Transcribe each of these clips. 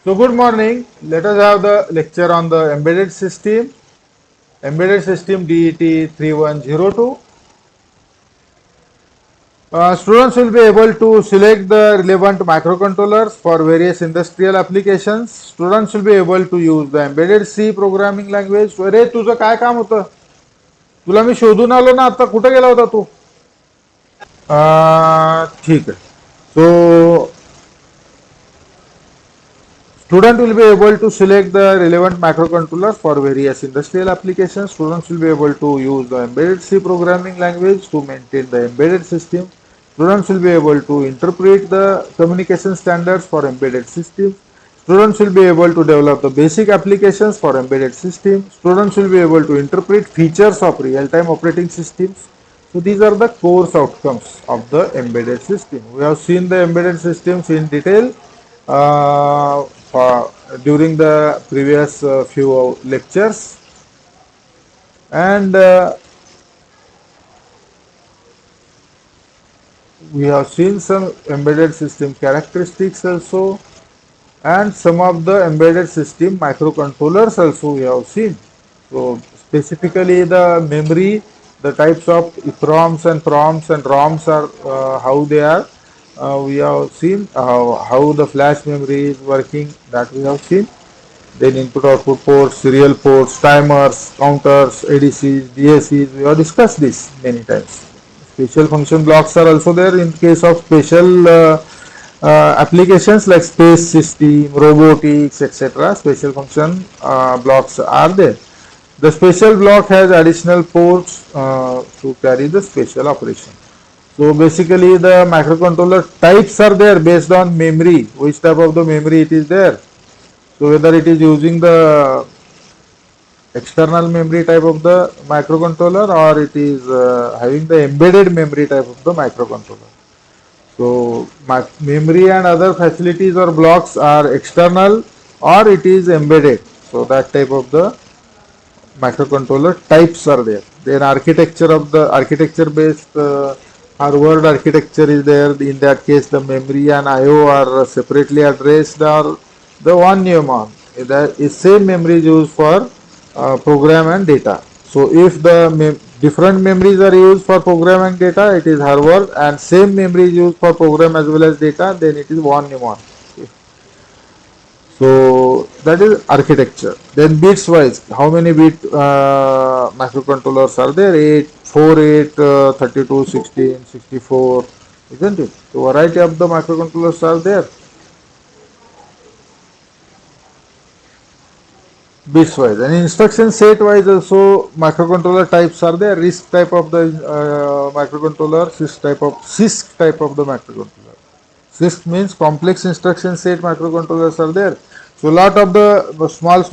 So good morning. Let us have the lecture on the embedded system DET 3102. Students will be able to select the relevant microcontrollers for various industrial applications. Students will be able to use the embedded C programming language. अरे तुझं काय काम होतं? तुला मी शोधून आलो ना आता कुठे गेला होता तू? ठीक आहे. So student will be able to select the relevant microcontrollers for various industrial applications. Students will be able to use the embedded C programming language to maintain the embedded system. Students will be able to interpret the communication standards for embedded systems. Students will be able to develop the basic applications for embedded systems. Students will be able to interpret features of real-time operating systems. So these are the course outcomes of the embedded system. We have seen the embedded systems in detail during the previous few lectures, and we have seen some embedded system characteristics also, and some of the embedded system microcontrollers also we have seen. So specifically the memory, the types of EPROMs and PROMs and ROMs are how they are. We have seen how the flash memory is working, that we have seen. Then input output ports, serial ports, timers, counters, ADCs, DACs, we have discussed this many times. Special function blocks are also there in case of special applications like space system, robotics, etc. Special function blocks are there. The special block has additional ports to carry the special operation. So basically the microcontroller types are there based on memory, which type of the memory it is there. So whether it is using the external memory type of the microcontroller or it is having the embedded memory type of the microcontroller. So memory and other facilities or blocks are external or it is embedded. So that type of the microcontroller types are there. Then architecture of the architecture based Harvard architecture is there. In that case, the memory and I/O are separately addressed, or the one Newman. That is same memory is used for program and data. So if the different memories are used for program and data, it is Harvard, and same memory is used for program as well as data, then it is one Newman. So that is architecture. Then bits wise, how many bit microcontrollers are there? 8, 4, 8, 32, 16, 64, isn't it? So variety of the microcontrollers are there. Bits wise, and instruction set wise also microcontroller types are there. RISC type of the microcontroller, CISC type of the microcontroller. CISC means complex instruction set microcontrollers are there. So lot of the small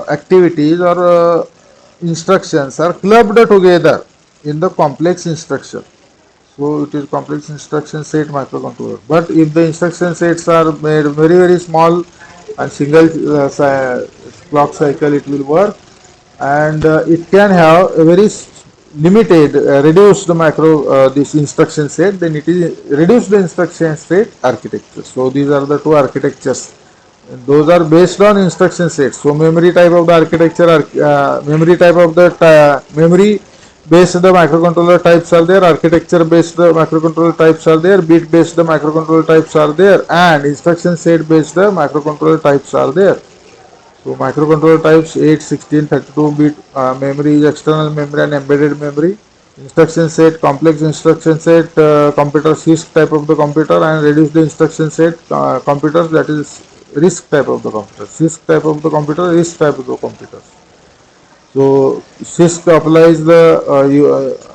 activities or instructions are clubbed together in the complex instruction. So it is complex instruction set microcontroller. But if the instruction sets are made very small and single clock cycle, it will work, and it can have a very limited reduced this instruction set. Then it is reduced the instruction set architecture. So these are the two architectures, and those are based on instruction sets. So memory type of the architecture memory type of the memory based the microcontroller types are there, architecture based the microcontroller types are there, bit based the microcontroller types are there, and instruction set based the microcontroller types are there. So microcontroller types 8, 16, 32 bit memory is external memory and embedded memory. Instruction set, complex instruction set, computer CISC type of the computer, and reduce the instruction set computers, that is RISC type of the computer. CISC type of the computer, RISC type of the computers. So CISC applies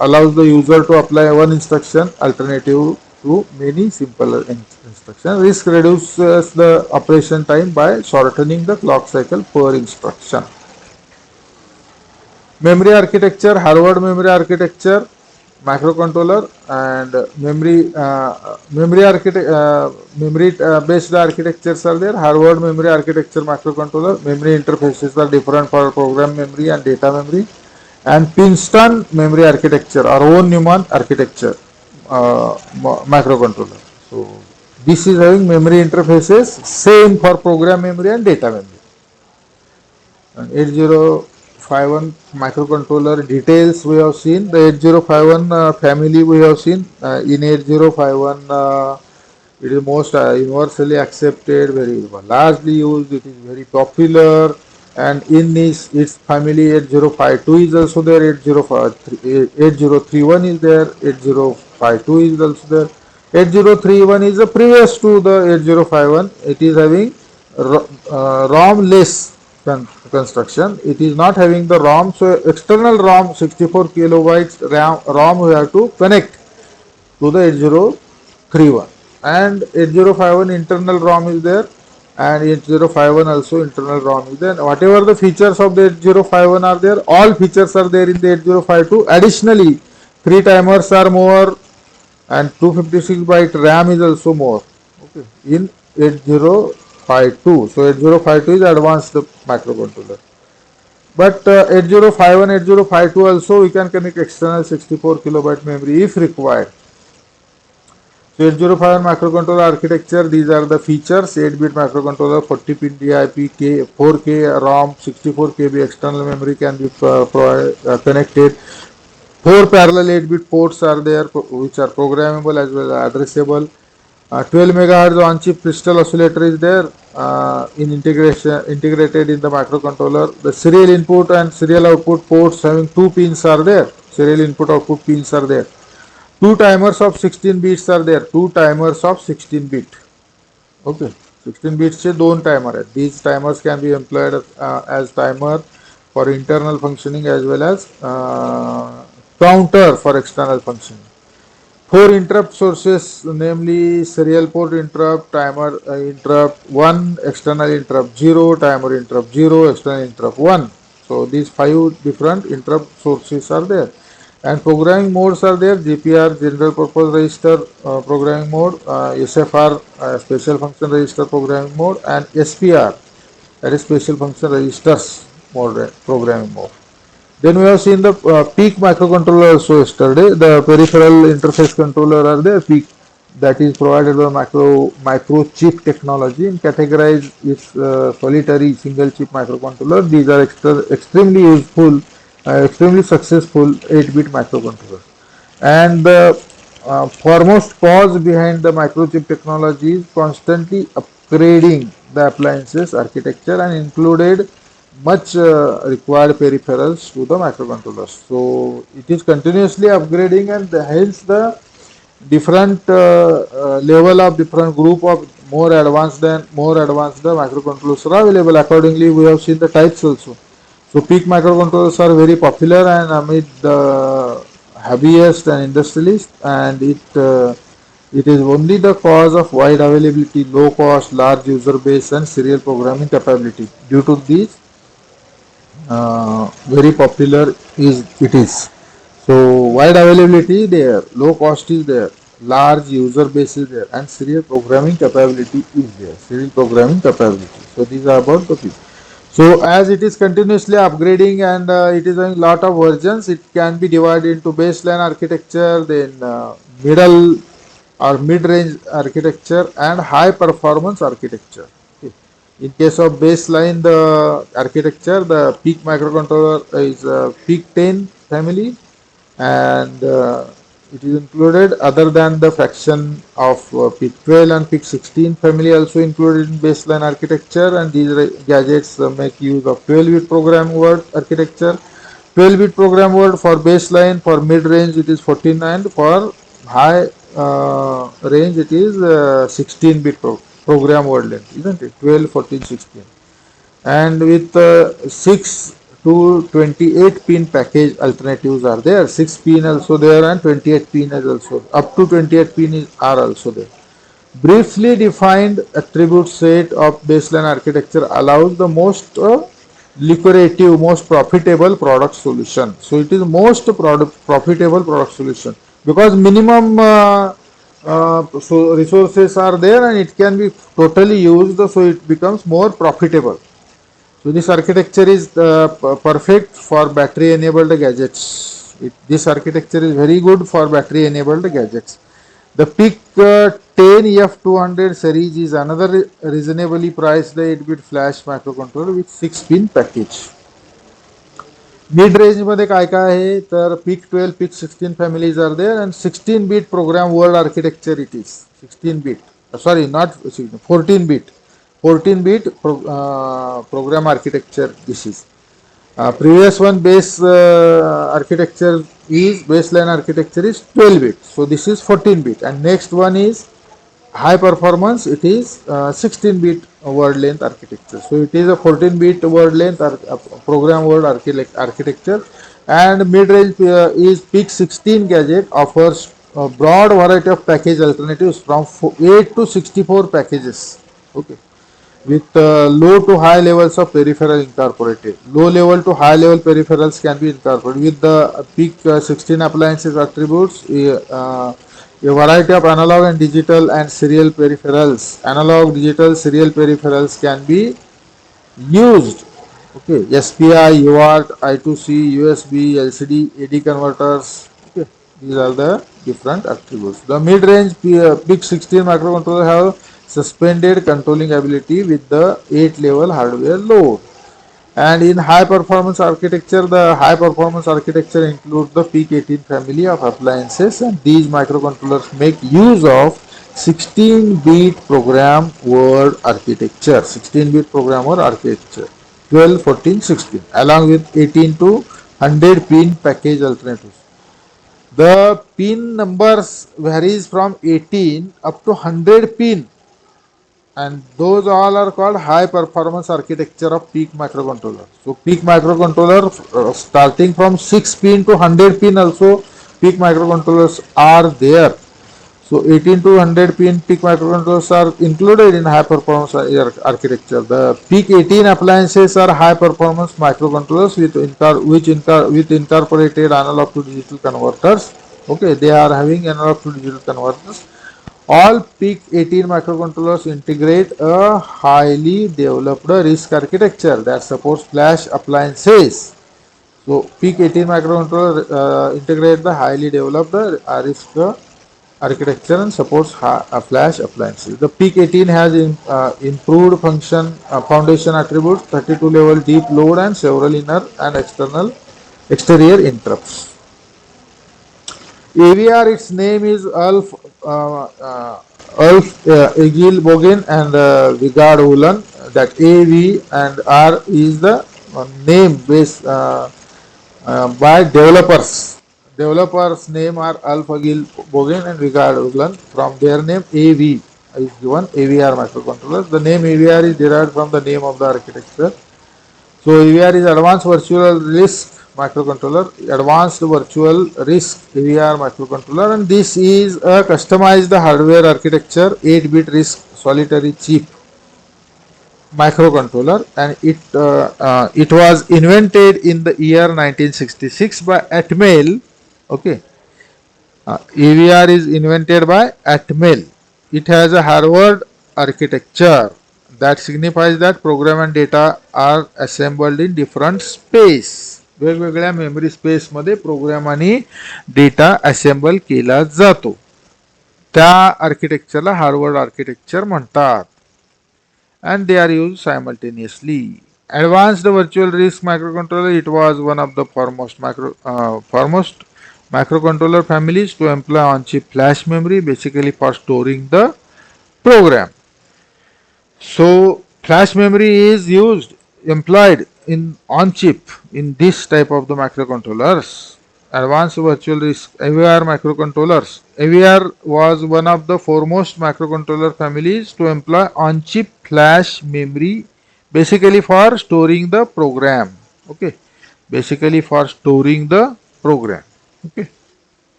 allows the user to apply one instruction alternative to many simple instructions. RISC reduces the operation time by shortening the clock cycle per instruction. Memory architecture, Harvard memory architecture, microcontroller, and memory based architectures are there. Harvard memory architecture microcontroller. Memory interfaces are different for program memory and data memory. And Princeton memory architecture or von Neumann architecture microcontroller. So This is having memory interfaces same for program memory and data memory. And 8051 microcontroller details we have seen. The 8051 family we have seen. In 8051 it is most universally accepted, very largely used, it is very popular, and in its family 8052 is also there, 8031 is there, 8052 is also there. 8031 is the previous to the 8051. It is having ROM less construction. It is not having the ROM, so external ROM 64 kilobytes ROM we have to connect to the 8031, and 8051 internal ROM is there, and 8051 also internal ROM is there. Whatever the features of the 8051 are there, all features are there in the 8052. Additionally, 3 timers are more, and 256 byte RAM is also more, okay, in 8052. So 8052 is advanced microcontroller. But 8051, 8052 also we can connect external 64 kilobyte memory if required. So 8051 microcontroller architecture, these are the features: 8-bit microcontroller, 40-pin DIP, 4K ROM, 64 KB external memory can be connected. 4 parallel 8-bit ports are there, which are programmable as well as addressable. 12 megahertz on-chip crystal oscillator is there integrated in the microcontroller. The serial input and serial output ports having 2 pins are there. Serial input output pins are there. 2 timers of 16 bits are there. 2 timers of 16 bit. Okay. 16 bits से 2 timer है. These timers can be employed as timer for internal functioning as well as counter for external functioning. 4 interrupt sources, namely serial port interrupt, timer interrupt 1, external interrupt 0, timer interrupt 0, external interrupt 1. So these 5 different interrupt sources are there. And programming modes are there: GPR, general purpose register programming mode, SFR, special function register programming mode, and SPR, that is special function registers mode programming mode. Then we have seen the PEEK microcontroller also yesterday. The peripheral interface controller are there, PEEK, that is provided by microchip technology, and categorize its solitary single chip microcontroller. These are extremely useful, extremely successful 8-bit microcontrollers. And the foremost cause behind the microchip technology is constantly upgrading the appliances architecture and included much required peripherals to the microcontrollers. So it is continuously upgrading, and hence the different level of different group of more advanced the microcontrollers are available. Accordingly, we have seen the types also. So PEEK microcontrollers are very popular and amid the hobbyist and industrialist, and it is only the cause of wide availability, low cost, large user base, and serial programming capability. Due to these, very popular it is. So wide availability there, low cost is there, large user base is there, and serial programming capability is there. Serial programming capability. So these are about the people. So as it is continuously upgrading and it is having lot of versions, it can be divided into baseline architecture, then middle or mid-range architecture, and high performance architecture. Okay. In case of baseline the architecture, the PEEK microcontroller is PEEK 10 family, and it is included other than the fraction of PEEK 12 and PEEK 16 family also included in baseline architecture, and these gadgets make use of 12-bit program word architecture. 12-bit program word for baseline, for mid-range it is 14, and for high range it is 16-bit program word length, isn't it? 12, 14, 16. And with 6 to 28 pin package alternatives are there. 6 pin also there, and 28 pin is also, up to 28 pin are also there. Briefly defined attribute set of baseline architecture allows the most lucrative, most profitable product solution. So it is most profitable product solution because minimum so resources are there and it can be totally used, so it becomes more profitable. So this architecture is perfect for battery enabled gadgets. This architecture is very good for battery enabled gadgets. The PIC 10F200 series is another reasonably priced 8-bit flash microcontroller with 6-pin package. Mid range मध्ये काय काय आहे तर PIC 12, PIC 16 families are there and 16-bit program word architecture it is. 16-bit, sorry, not 16, 14-bit. 14-bit program architecture this is. Previous one baseline architecture is 12-bit. So this is 14-bit and next one is high performance, it is 16-bit word length architecture. So it is a 14-bit word length program word architecture, and mid-range is PIC 16 gadget offers a broad variety of package alternatives from 8 to 64 packages. Okay, with low to high levels of peripheral incorporated. Low level to high level peripherals can be incorporated with the PIC 16 appliances attributes. A variety of analog and digital and serial peripherals. Analog, digital, serial peripherals can be used. Okay, SPI, UART, I2C, USB, LCD, AD converters. Okay, these are the different attributes. The mid-range PIC 16 microcontroller have suspended controlling ability with the 8-level hardware load. And in high performance architecture, the high performance architecture includes the PIC 18 family of appliances, and these microcontrollers make use of 16-bit program word architecture, 16-bit program word architecture, 12, 14, 16, along with 18 to 100 pin package alternatives. The pin numbers varies from 18 up to 100 pin, and those all are called high performance architecture of PIC microcontroller. So PIC microcontroller starting from 6 pin to 100 pin also PIC microcontrollers are there. So 18 to 100 pin PIC microcontrollers are included in high performance architecture. The PIC 18 appliances are high performance microcontrollers with incorporated analog to digital converters. Okay, they are having analog to digital converters. All PIC 18 microcontrollers integrate a highly developed RISC architecture that supports flash appliances. So PIC 18 microcontroller integrate the highly developed RISC architecture and supports flash appliances. The PIC 18 has improved foundation attributes, 32 level deep load, and several inner and exterior interrupts. AVR, its name is Ulf Egil Bogin and Vigard Ulan. That AV and R is the name based by developers. Developers' name are Ulf Egil Bogin and Vigard Ulan. From their name, AV is given, AVR microcontroller. The name AVR is derived from the name of the architecture. So AVR is Advanced Virtual RISC microcontroller, Advanced Virtual RISC AVR microcontroller, and this is a customized hardware architecture 8-bit RISC solitary chip microcontroller, and it was invented in the year 1966 by Atmel. Okay, AVR is invented by Atmel. It has a Harvard architecture. That signifies that program and data are assembled in different space. वेगवेगळ्या memory space मध्ये programme आणि data assemble केला जातो. त्या आर्किटेक्चरला Harvard architecture म्हणतात. And they are used simultaneously. Advanced Virtual RISC microcontroller, it was one of the foremost microcontroller families to employ on-chip flash memory, basically for storing the program. So flash memory is employed in on-chip in this type of the microcontrollers. Advanced Virtual RISC AVR microcontrollers. AVR was one of the foremost microcontroller families to employ on-chip flash memory, basically for storing the program. Okay, basically for storing the program. Okay.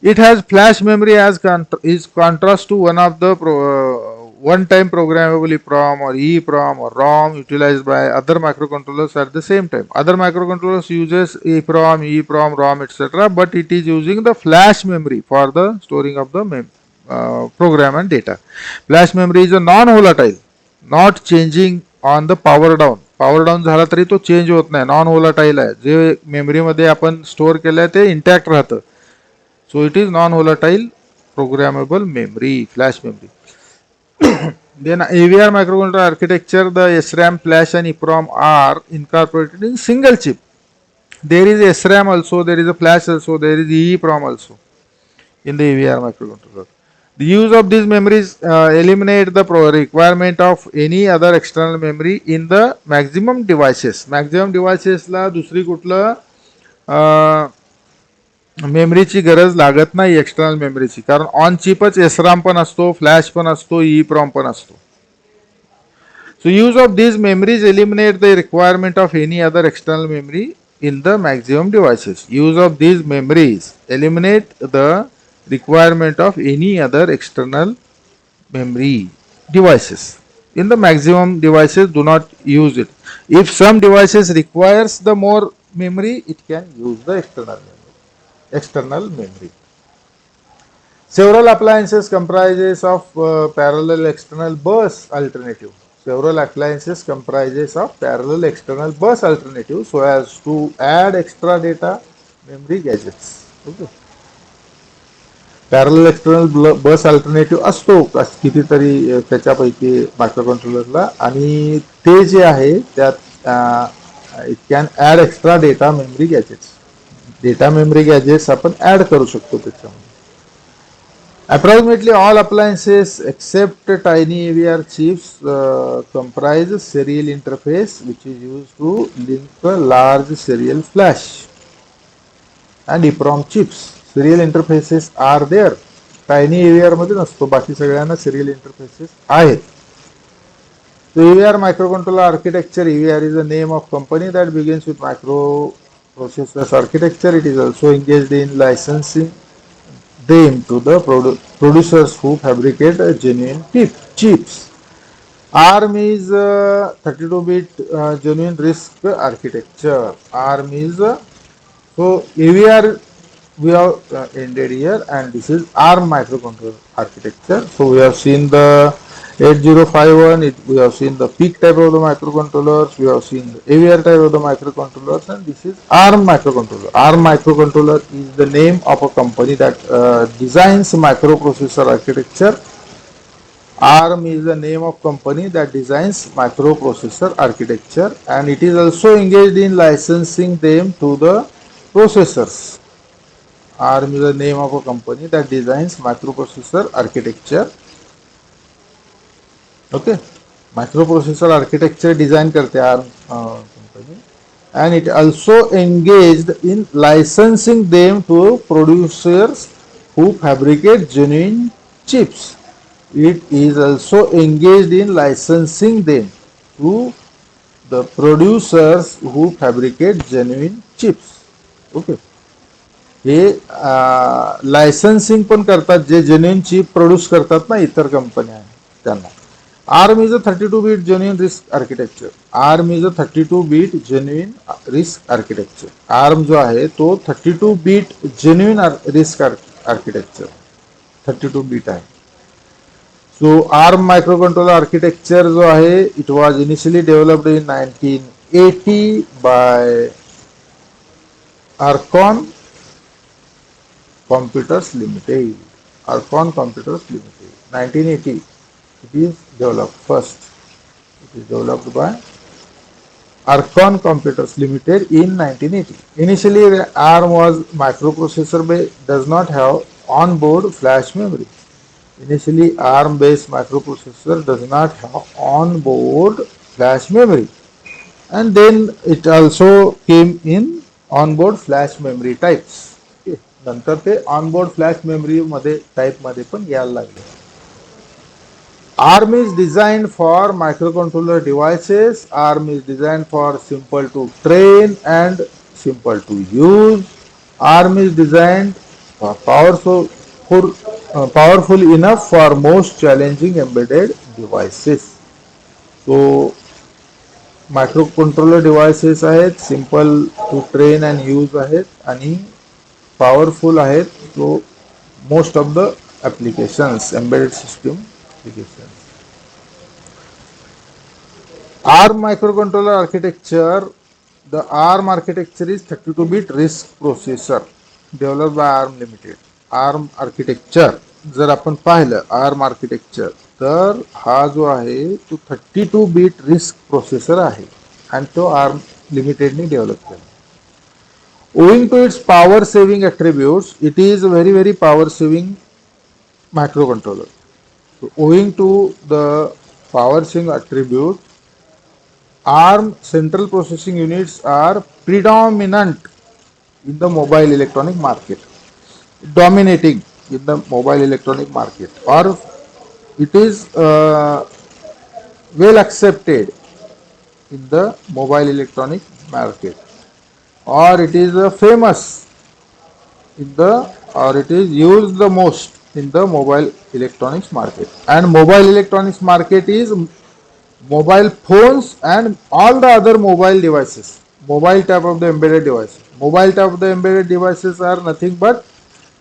It has flash memory as is contrast to one of the one-time programmable EEPROM or EEPROM or ROM utilized by other microcontrollers at the same time. Other microcontrollers uses EEPROM, ROM, etc. But it is using the flash memory for the storing of the program and data. Flash memory is a non-volatile, not changing on the power down. Power down झाला तरी तो change होत नाही, non volatile आहे. जे मेमरीमध्ये आपण store केलं आहे ते इंटॅक्ट राहतं. So it is non-volatile programmable memory, flash memory. Then AVR microcontroller architecture, the SRAM, flash and EEPROM are incorporated in single chip. There is SRAM also, there is a flash also, there is EEPROM also in the AVR microcontroller. The use of these memories eliminate the requirement of any other external memory in the maximum devices. Maximum devices ला दुसरी कुठलं मेमरीची गरज लागत नाही external मेमरीची, कारण on चिपच एसराम पण असतो, flash पण असतो, EEPROM पण असतो. So use of these memories eliminate the requirement of any other external memory in the maximum devices. Use of these memories eliminate the requirement of any other external memory devices. In the maximum devices do not use it. If some devices requires the more memory, it can use the external memory. Several appliances comprises of parallel external bus alternative. Several appliances comprises of parallel external bus alternative so as to add extra data memory gadgets. Okay. Parallel external bus alternative असतो कितीतरी त्याच्यापैकी मायक्रोकंट्रोलरला, आणि ते जे आहे त्यात it can add extra data memory gadgets. Data memory gadgets आपण ॲड करू शकतो त्याच्यामध्ये. Approximately all appliances except tiny AVR chips comprise serial interface which is used to link a large serial flash and EEPROM chips. Serial interfaces are there. Tiny AVR मध्ये नसतो, बाकी सगळ्यांना serial interfaces आहेत. So AVR microcontroller architecture, AVR is the name of company that begins with microprocessors architecture. It is also engaged in licensing them to the producers who fabricate genuine chips. ARM is 32-bit genuine RISC architecture. ARM is so AVR we have ended here, and this is ARM microcontroller architecture. So we have seen the 8051, we have seen the PIC type of the microcontrollers, we have seen the AVR type of the microcontrollers, and this is ARM microcontroller. ARM microcontroller is the name of a company that designs microprocessor architecture. ARM is the name of company that designs microprocessor architecture, and it is also engaged in licensing them to the processors. ARM is the name of a company that designs microprocessor architecture. Okay, microprocessor architecture design करते ARM company, and it also engaged in licensing them to producers who fabricate genuine chips. It is also engaged in licensing them to the producers who fabricate genuine chips. Okay. Hey licensing पण करतात जे genuine chip produce करतात ना इतर कंपन्या त्यांना. ARM is a 32-bit genuine RISC architecture. ARM is a 32-bit genuine RISC architecture. ARM जो आहे तो 32-bit genuine RISC architecture 32-bit आहे. So ARM microcontroller architecture जो आहे it was initially developed in 1980 by Archon Computers Limited. Archon Computers Limited. 1980. It is developed first. It is developed by Archon Computers Limited in 1980. Initially, the ARM was microprocessor does not have on-board flash memory. Initially, ARM-based microprocessor does not have on-board flash memory, and then it also came in on-board flash memory types. नंतर ते onboard flash memory मध्ये type मध्ये पण यायला लागले. ARM is designed for microcontroller devices. ARM is designed for simple to train and simple to use. ARM is designed for powerful enough for most challenging embedded devices. So microcontroller devices आहेत, simple to train and use आहेत, आणि powerful आहेत. So most of the applications, embedded system applications. ARM microcontroller architecture. The ARM architecture is 32-bit RISC processor developed by ARM Limited. Arm architecture जर आपण पाहिलं arm architecture तर हा जो आहे तो 32 बीट रिस्क प्रोसेसर आहे आणि तो आर्म लिमिटेडने डेव्हलप केला. Owing to its power saving attributes, it is a very power saving microcontroller. So, owing to the power saving attribute, ARM central processing units are predominant in the mobile electronic market, dominating in the mobile electronic market, or it is well accepted in the mobile electronic market, or it is famous in the or it is used the most in the mobile electronics market. And mobile electronics market is mobile phones and all the other mobile devices, mobile type of the embedded devices. Mobile type of the embedded devices are nothing but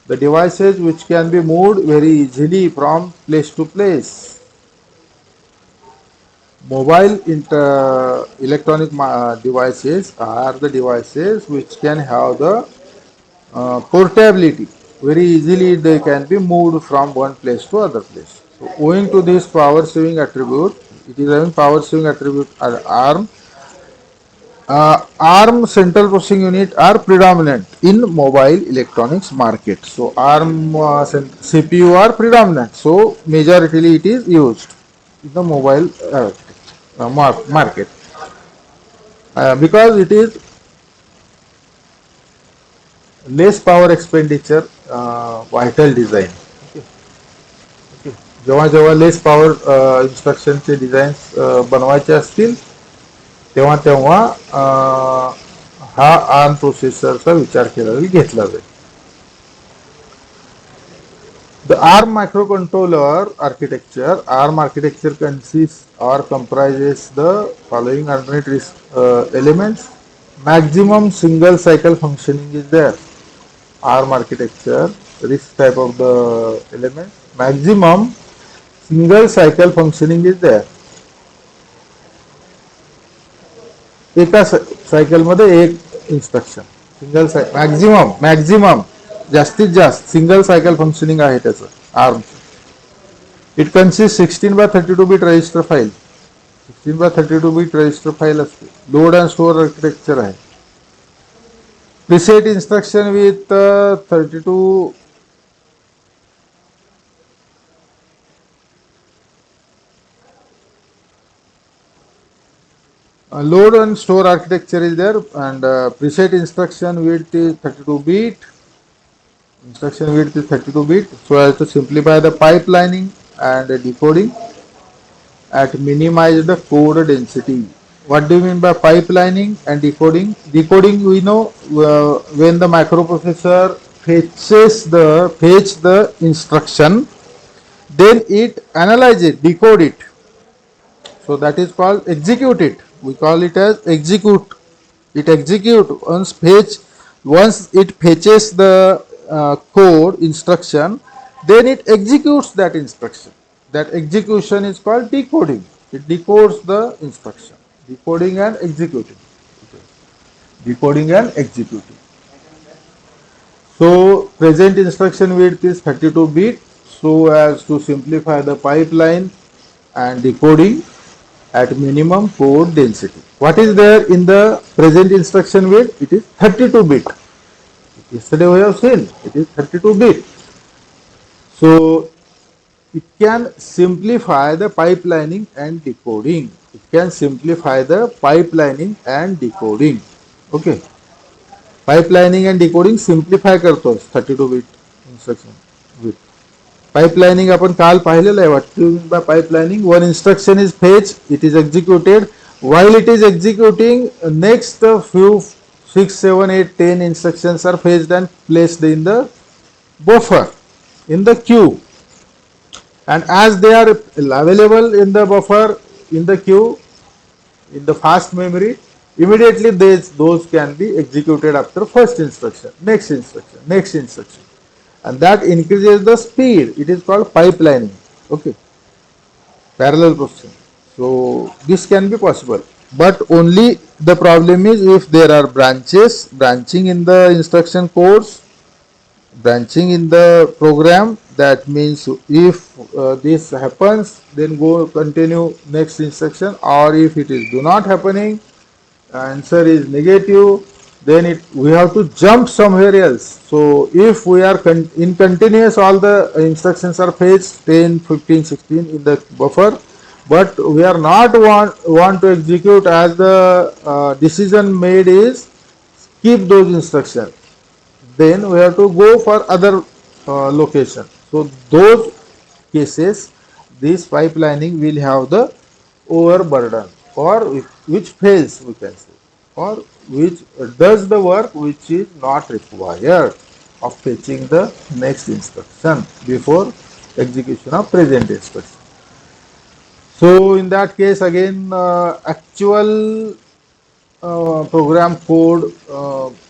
the devices which can be moved very easily from place to place. Mobile electronic devices are the devices which can have the portability. Very easily they can be moved from one place to other place. So owing to this power saving attribute, it is having power saving attribute ARM. ARM central processing unit are predominant in mobile electronics market. So ARM CPU are predominant. So majority it is used in the mobile market because it is less power expenditure vital design. जेव्हा जेव्हा less power इन्स्ट्रक्शनचे designs बनवायचे असतील तेव्हा तेव्हा हा arm प्रोसेसरचा विचार केला घेतला जाईल. The ARM microcontroller architecture, ARM architecture consists or comprises the following underneath elements. Maximum single cycle functioning is there. ARM architecture, this type of the elements. Maximum single cycle functioning is there. एका cycle मध्ये एक instruction single maximum जास्तीत जास्त single cycle functioning आहे त्याचं ARM. It consist 16x32 bit register file. 16x32 bit register file असते. Load and store architecture आहे. Preset instruction with 32 load and store architecture is there, and preset instruction width is 32 bit. Instruction width is 32 bit, so as to simplify the pipelining and decoding at minimize the code density. What do you mean by pipelining and decoding? Decoding, we know when the microprocessor fetch the instruction, then it analyze it, decode it. So that is called execute it. We call it as execute. It execute once it fetches the code instruction, then it executes that instruction. That execution is called decoding. It decodes the instruction. Decoding and executing. Decoding and executing. So present instruction width is 32 bit, so as to simplify the pipeline and decoding at minimum code density. What is there in the present instruction width? It is 32 bit. Yesterday we have seen it is 32 bit. So it can simplify the pipelining and decoding. It can simplify the pipelining and decoding. Okay. Pipelining and decoding simplify करतो 32 bit instruction width. Pipelining आपण काल पाहिलेलं आहे. What do you mean by pipelining? One instruction is fetched, it is executed. While it is executing, next few 6, 7, 8, 10 instructions are fetched and placed in the buffer, in the queue. And as they are available in the buffer, in the queue, in the fast memory, immediately those can be executed after first instruction, next instruction, next instruction. And that increases the speed. It is called pipelining. Okay, parallel processing. So this can be possible, but only the problem is if there are branching in the instruction codes, branching in the program. That means if this happens, then go continue next instruction, or if it is do not happening, answer is negative, then we have to jump somewhere else. So if we are in continuous, all the instructions are fetched 10, 15, 16 in the buffer, but we are not want to execute as the decision made is keep those instructions, then we have to go for other location. So those cases, this pipelining will have the overburden, or which fails, we can say, or which does the work which is not required of fetching the next instruction before execution of present instruction. So in that case, again, actual program code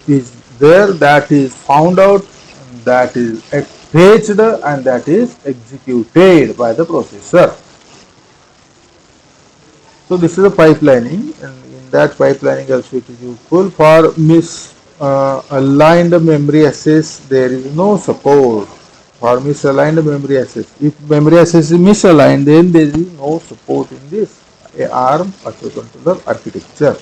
is there, that is found out, that is fetched, and that is executed by the processor. So this is a pipelining, and in that pipelining also it is useful. For misaligned memory access, there is no support. For misaligned memory access, if memory access is misaligned, then there is no support in this ARM microcontroller architecture.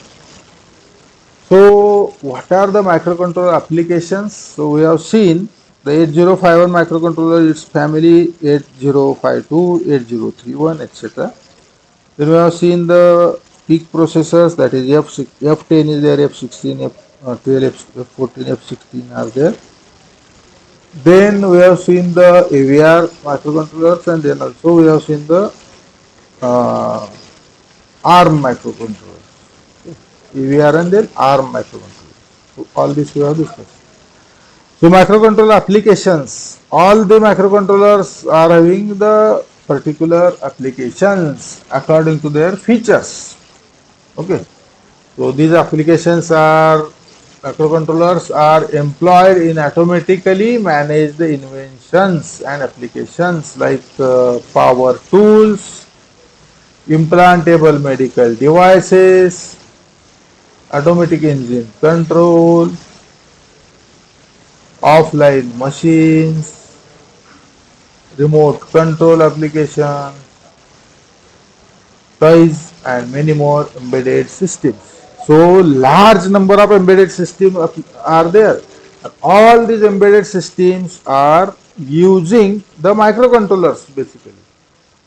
So what are the microcontroller applications? So we have seen the 8051 microcontroller, its family 8052, 8031, etc. Then we have seen the peak processors, that is F10 is there, F16, F12, F14, F16 are there. Then we have seen the AVR microcontrollers, and then also we have seen the uh, ARM microcontrollers. AVR and then ARM microcontrollers. So all this we have discussed. So microcontroller applications, all the microcontrollers are having the particular applications according to their features. Okay. So these applications are, microcontrollers are employed in automatically managed inventions and applications like power tools, implantable medical devices, automatic engine control, offline machines, remote control applications, toys, and many more embedded systems. So large number of embedded systems are there. All these embedded systems are using the microcontrollers basically.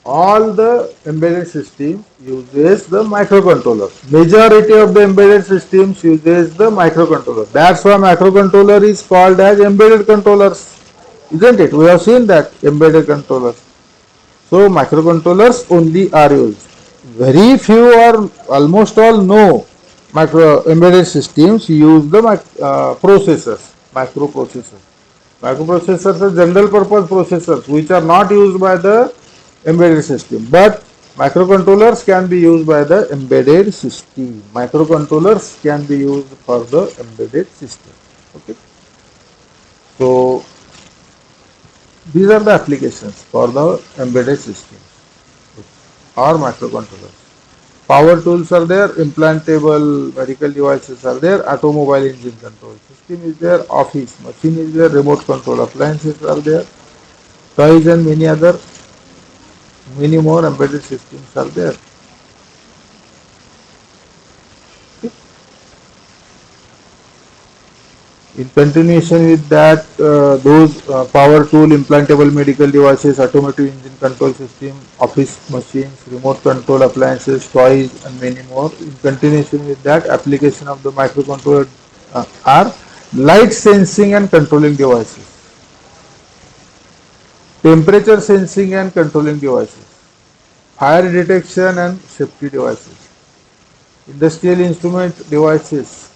All the embedded systems uses the microcontroller. Majority of the embedded systems uses the microcontroller. That's why microcontroller is called as embedded controllers, isn't it? We have seen that embedded controllers. So microcontrollers only are used. Very few or almost all no micro embedded systems use the processors, microprocessors. Microprocessors are general purpose processors which are not used by the embedded system, but microcontrollers can be used by the embedded system. Microcontrollers can be used for the embedded system. Okay. So these are the applications for the embedded systems or microcontrollers. Power tools are there, implantable medical devices are there, automobile engine control system is there, office machine is there, remote control appliances are there, toys and many more embedded systems are there. In continuation with that, those power tool, implantable medical devices, automotive engine control system, office machines, remote control appliances, toys, and many more. In continuation with that, application of the microcontroller are light sensing and controlling devices, temperature sensing and controlling devices, fire detection and safety devices, industrial instrument devices,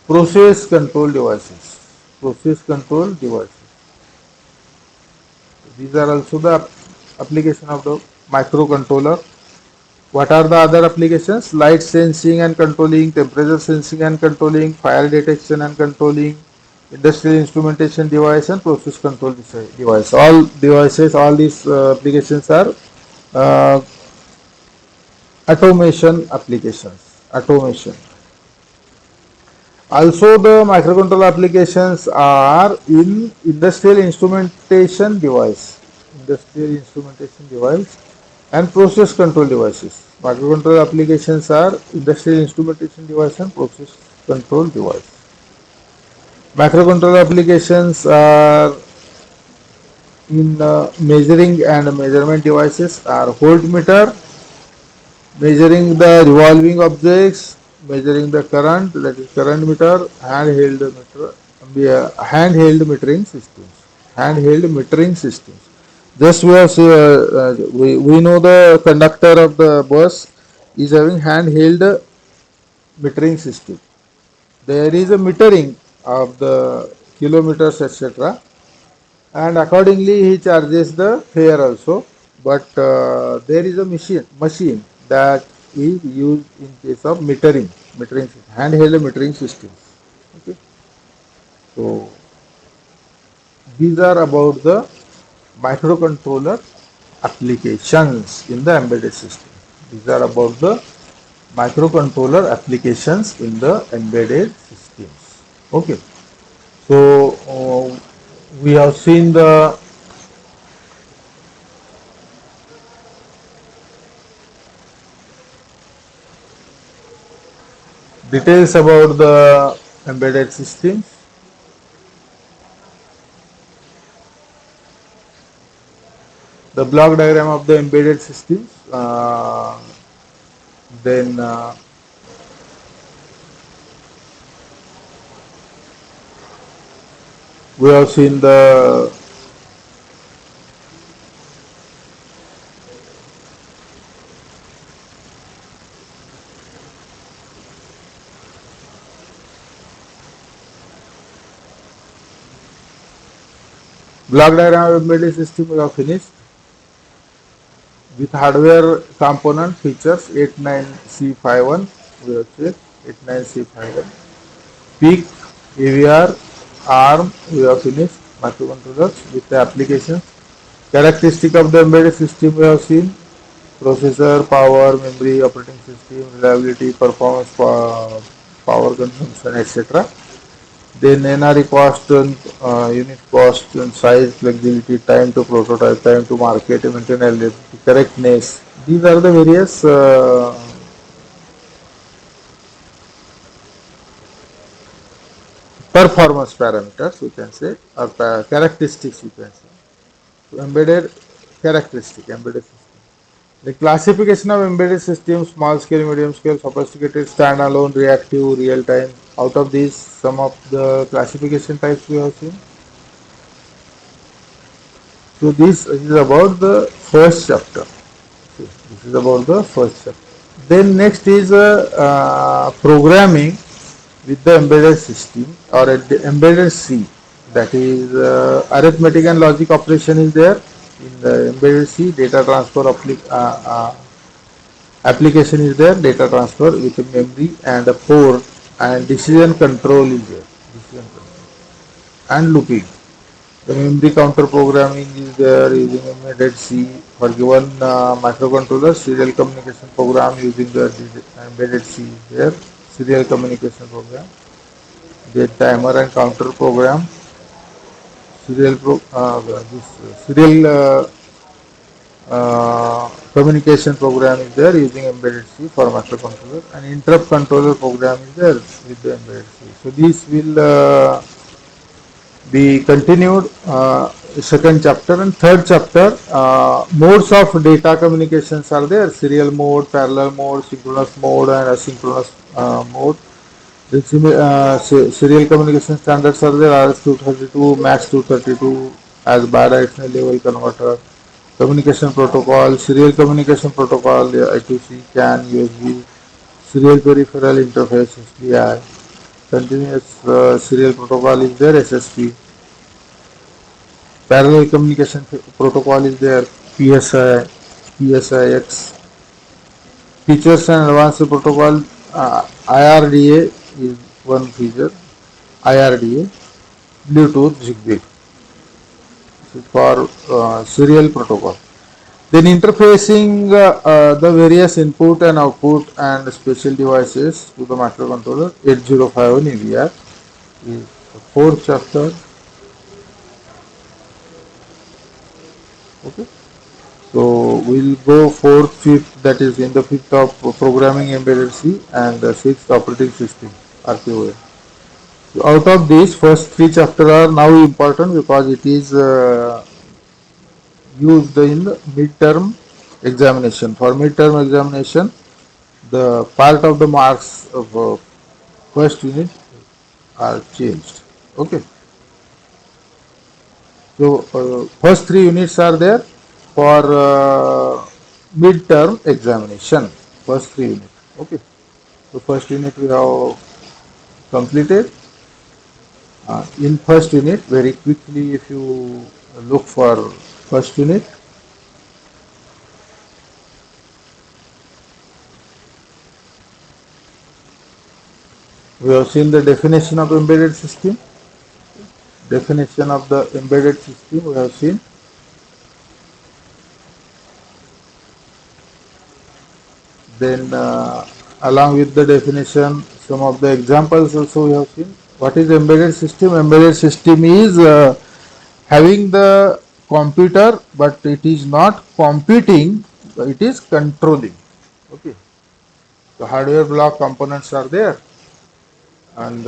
process control devices. Process control devices. These are also the application of the microcontroller. What are the other applications? Light sensing and controlling, temperature sensing and controlling, fire detection and controlling, industrial instrumentation device, and process control device. All devices, all these applications are uh, automation applications. Automation. Also, the microcontroller applications are in industrial instrumentation device, and process control devices. Microcontroller applications are industrial instrumentation device and process control device. Microcontroller applications are in measuring and measurement devices are voltmeter, measuring the revolving objects, measuring the current, that is current meter, handheld metering systems. Handheld metering systems. Just we know the conductor of the bus is having handheld metering system. There is a metering of the kilometers, etc., and accordingly he charges the fare also. But there is a machine that is used in case of metering system, handheld metering system. Okay, so these are about the microcontroller applications in the embedded system. These are about the microcontroller applications in the embedded systems. Okay, so we have seen the details about the embedded systems. The block diagram of the embedded systems. Then we have seen the block diagram of embedded system. We have finished with hardware component features 89C51. We have checked 89C51. PIC, AVR, ARM. We have finished microcontrollers with the applications. Characteristic of the embedded system we have seen: processor, power, memory, operating system, reliability, performance, power consumption, etc. Then NRE cost and unit cost and size, flexibility, time to prototype, time to market, maintenance, correctness. These are the various performance parameters, we can say, or characteristics, you can say. So embedded embedded system. The classification of embedded systems: small scale, medium scale, sophisticated, standalone, reactive, real time. Out of these, some of the classification types we have seen. So this is about the first chapter. This is about the first chapter. Then next is programming with the embedded system or embedded C. That is arithmetic and logic operation is there in the embedded C. Data transfer application is there. Data transfer with a memory and a port, and decision control is there. Decision control and looping. The memory counter programming is there using embedded C. For given microcontroller, serial communication program using the embedded C is there. Serial communication program. The timer and counter program. Serial communication program is there using embedded C for microcontroller, and interrupt controller program is there with the embedded C. So this will be continued second chapter. And third chapter, modes of data communications are there: serial mode, parallel mode, synchronous mode, and asynchronous mode. The serial communication standards are there: RS-232, MAX-232 as bidirectional level converter. Communication protocol: serial communication protocol, I2C, CAN, USB, serial peripheral interface, SPI. Continuous serial protocol is there, SSP. Parallel communication protocol is there, PSI, PSIX. Features and advanced protocol, IRDA is one feature, IRDA, Bluetooth, Zigbee. This is for serial protocol. Then interfacing the various input and output and special devices to the microcontroller 8051 EVR is the fourth chapter. Okay. So we'll go fourth, fifth, that is in the fifth of programming embedded C, and the sixth operating system RPOA. So out of these, first three chapters are now important because it is used in the midterm examination. For midterm examination, the part of the marks of first unit are changed. Okay. So first three units are there for midterm examination. First three units. Okay. So first unit we have completed. In first unit, very quickly, if you look for first unit, we have seen the definition of embedded system. Definition of the embedded system we have seen. Then along with the definition, some of the examples also we have seen. What is embedded system? Embedded system is having the computer, but it is not computing, it is controlling. Okay. The hardware block components are there, and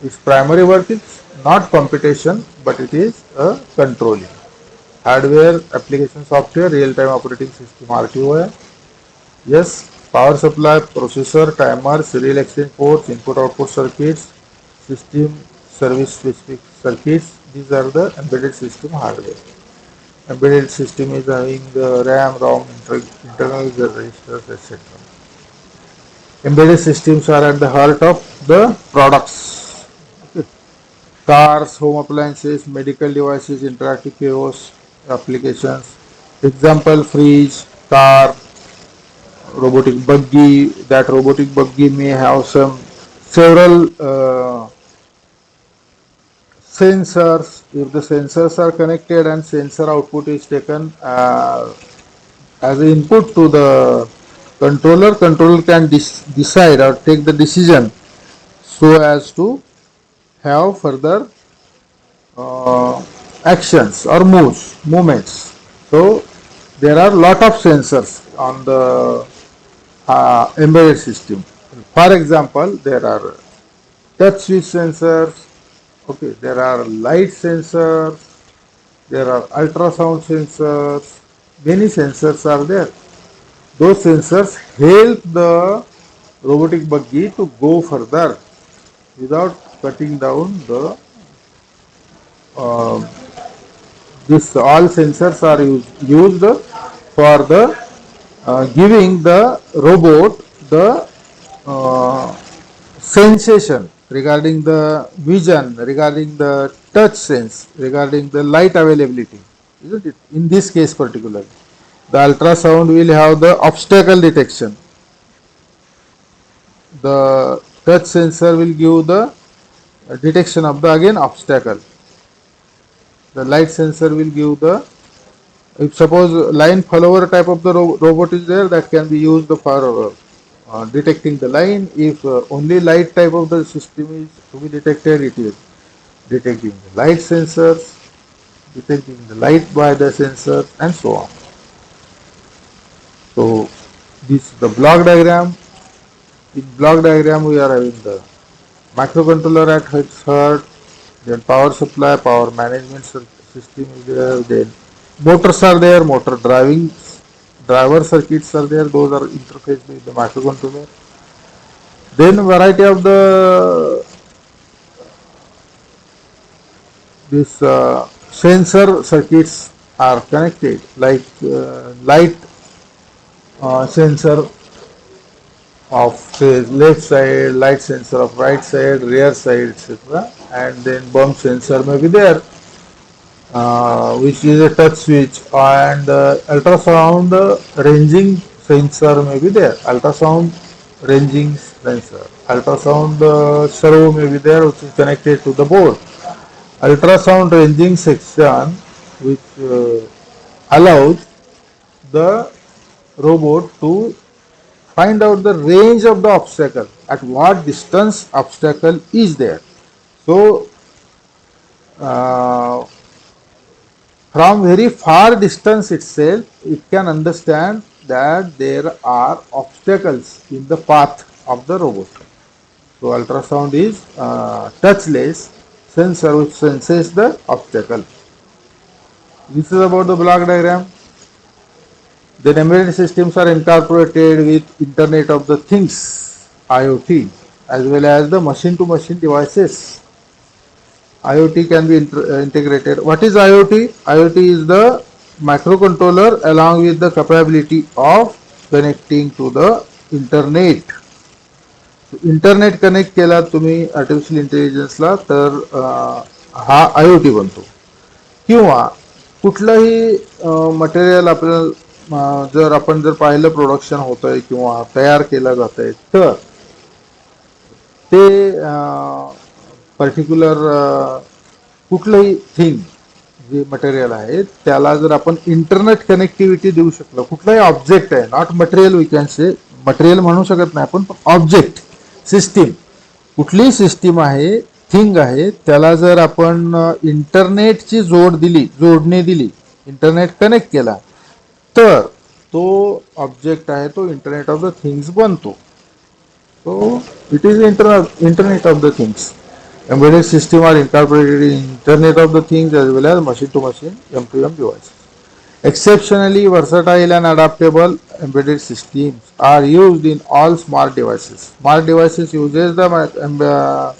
its primary work is not computation, but it is controlling. Hardware, application software, real-time operating system (RTOS). Yes, power supply, processor, timer, serial exchange ports, input-output circuits, system service-specific circuits. These are the embedded system hardware. Embedded system is having the RAM, ROM, internal registers, etc. Embedded systems are at the heart of the products. Okay. Cars, home appliances, medical devices, interactive kiosks, applications. Example, fridge, car, robotic buggy. That robotic buggy may have several sensors. If the sensors are connected and sensor output is taken as an input to the controller, controller can decide or take the decision so as to have further actions or movements. So there are lot of sensors on the embedded system. For example, there are touch switch sensors, okay, there are light sensors, there are ultrasound sensors, many sensors are there. Those sensors help the robotic buggy to go further without cutting down the this all sensors are used for the giving the robot the sensation regarding the vision, regarding the touch sense, regarding the light availability, isn't it? In this case particularly, the ultrasound will have the obstacle detection. The touch sensor will give the detection of the again obstacle. The light sensor will give the, if suppose line follower type of the robot is there, that can be used for detecting the line. If only light type of the system is to be detected, it is detecting the light sensors, detecting the light by the sensor, and so on. So this is the block diagram. In block diagram we are having the microcontroller at its heart, then power supply, power management system is there, then motors are there, motor driver circuits are there, those are interfaced with the microcontroller. Then variety of the this sensor circuits are connected, like light sensor of say left side, light sensor of right side, rear side, etc. And then bump sensor may be there, which is a touch switch, and ultrasound ranging sensor may be there. Ultrasound ranging sensor, ultrasound servo may be there, which is connected to the board. Ultrasound ranging section, which allows the robot to find out the range of the obstacle, at what distance obstacle is there. So from very far distance itself, it can understand that there are obstacles in the path of the robot. So ultrasound is touchless sensor which senses the obstacle. This is about the block diagram. Then embedded systems are incorporated with Internet of the Things (IoT) as well as the machine-to-machine devices. IoT can be integrated. What is IoT? IoT is the microcontroller along with the capability of connecting to the internet. Internet connect केला तुम्ही artificial इंटेलिजन्सला तर हा IoT बनतो. किंवा कुठलंही material आपल्याला जर आपण जर पाहिलं प्रोडक्शन होतंय किंवा तयार केलं जातंय तर ते पर्टिक्युलर कुठलंही थिंग जे मटेरियल आहे त्याला जर आपण इंटरनेट कनेक्टिव्हिटी देऊ शकलो, कुठलाही ऑब्जेक्ट आहे, not material, we can say material म्हणू शकत नाही आपण, ऑब्जेक्ट सिस्टीम, कुठलीही सिस्टीम आहे, थिंग आहे, त्याला जर आपण इंटरनेटची जोडणी दिली, इंटरनेट कनेक्ट केला तर तो ऑब्जेक्ट आहे तो इंटरनेट ऑफ द थिंग्स बनतो. So it is Internet of the Things. Embedded system are incorporated in Internet of the Things as well as machine-to-machine M2M devices. Exceptionally versatile and adaptable embedded systems are used in all smart devices. Smart devices uses the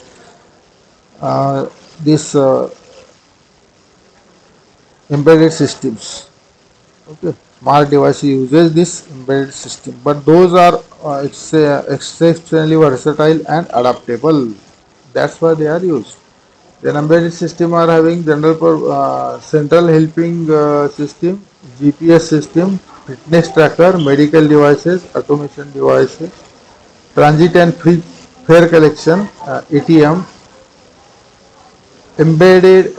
this embedded systems. Okay, smart device uses this embedded system, but those are exceptionally versatile and adaptable. That's why they are used. Then embedded system are having central helping system, GPS system, fitness tracker, medical devices, automation devices, transit and fare collection, ATM, embedded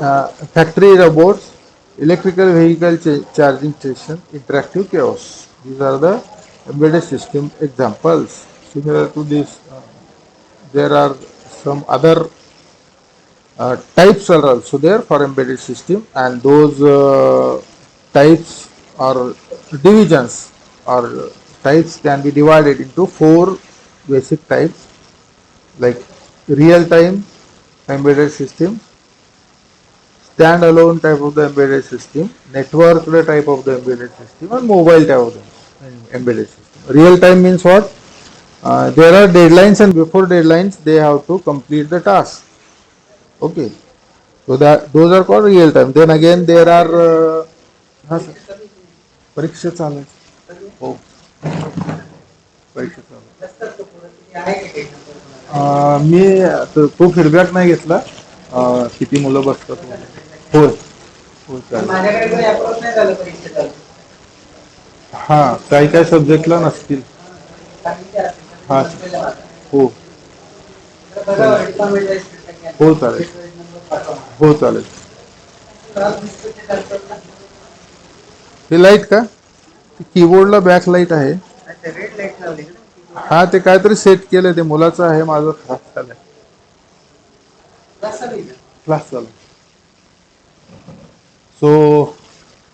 factory robots, electrical vehicle charging station, interactive kiosks. These are the embedded system examples. Similar to this, there are some other types are also there for embedded system, and those types or divisions or types can be divided into 4 basic types, like real-time embedded system, standalone type of the embedded system, networked type of the embedded system, and mobile type of the embedded system. Real time means what? There are deadlines, and before deadlines they have to complete the task. Okay, so that those are called real time. Then again there are परीक्षा चालू आहे. हो, परीक्षा चालू आहे. मी तो feedback नाही घेतला किती मुलं बसतात. होय होय हा, काही काही सब्जेक्टला नसतील. हा हो हो चालेल, हो चालेल. ते लाईट का, कीबोर्डला बॅक लाईट आहे. हा, ते काहीतरी सेट केलंय, ते मुलाचं आहे, माझं खराब झालंय. क्लास चालू. So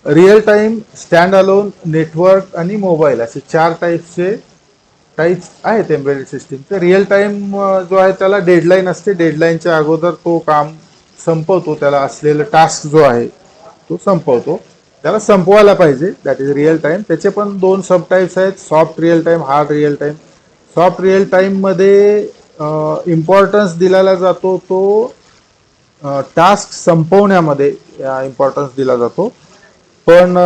real time, standalone, network आणि मोबाईल असे 4 टाईप्स आहेत एम्बेडेड सिस्टीमचे. रिअल टाइम जो आहे त्याला डेडलाईन असते, डेडलाईनच्या अगोदर तो काम संपवतो, त्याला असलेलं टास्क जो आहे तो संपवतो, त्याला संपवायला पाहिजे, दॅट इज रिअल टाइम. त्याचे पण 2 सब टाईप्स आहेत, soft real time, hard real time. Soft real time मध्ये इम्पॉर्टन्स दिला जातो तो टास्क संपवण्यामध्ये इम्पॉर्टन्स दिला जातो, पण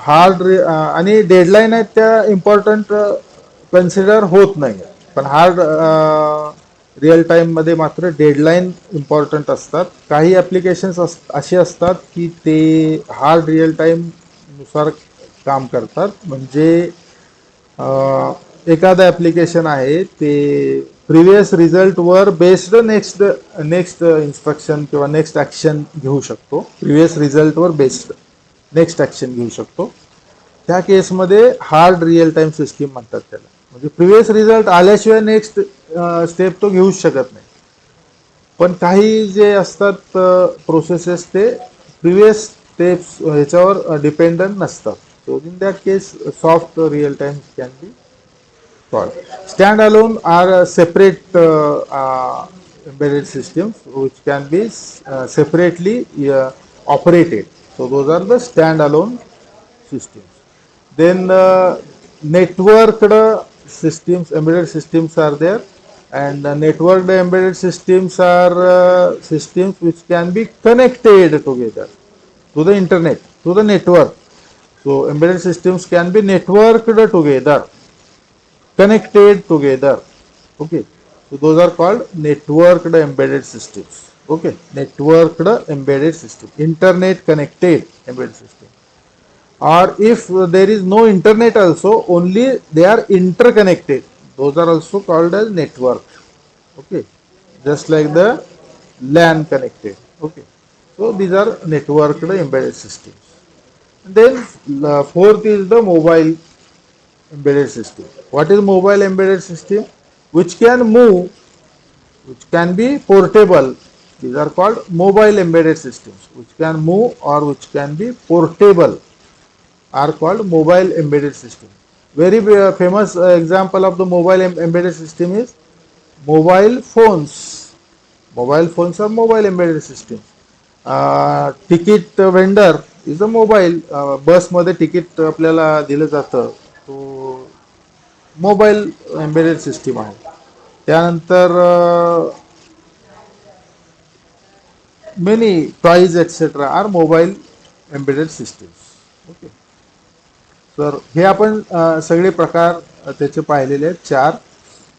हार्ड आणि डेडलाईन आहेत त्या इम्पॉर्टंट कन्सिडर होत नाही. पण हार्ड रिअल टाइम मध्ये मात्र डेडलाईन इम्पॉर्टंट असतात. काही ॲप्लिकेशन्स असे असतात की ते हार्ड रिअल टाइम नुसार काम करतात. म्हणजे एखादं ॲप्लिकेशन आहे ते प्रिव्हियस रिझल्टवर बेस्ड नेक्स्ट इन्स्ट्रक्शन किंवा नेक्स्ट ॲक्शन घेऊ शकतो, प्रिव्हियस रिझल्टवर बेस्ड. नेक्स्ट ॲक्शन घेऊ शकतो. त्या केसमध्ये हार्ड रिअल टाईम सिस्टीम म्हणतात त्याला. म्हणजे प्रिव्हियस रिझल्ट आल्याशिवाय नेक्स्ट स्टेप तो घेऊच शकत नाही. पण काही जे असतात प्रोसेसेस ते प्रिव्हियस स्टेप्स ह्याच्यावर डिपेंडंट नसतात. So in that case soft real time can be called. Standalone are separate embedded systems which can be separately operated. So those are the standalone systems. Then networked systems, embedded systems are there, and networked embedded systems are systems which can be connected together to the internet, to the network. So embedded systems can be networked together, connected together. Okay, so those are called networked embedded systems. Okay, networked embedded system, internet connected embedded system. Or if there is no internet also, only they are interconnected, those are also called as network. Okay, just like the LAN connected. Okay, so these are networked embedded systems. And then fourth is the mobile embedded system. What is mobile embedded system? Which can move, which can be portable. These are called mobile embedded systems. Which can move or which can be portable are called mobile embedded system. Very famous example of the mobile embedded system is mobile phones. Mobile phones are mobile embedded systems. Ticket vendor is a mobile. बसमध्ये तिकीट आपल्याला दिलं जातं. तो mobile embedded system आहे. त्यानंतर many toys etcetera are mobile embedded systems. Okay, तर हे आपण सगळे प्रकार त्याचे पाहिलेले आहेत. 4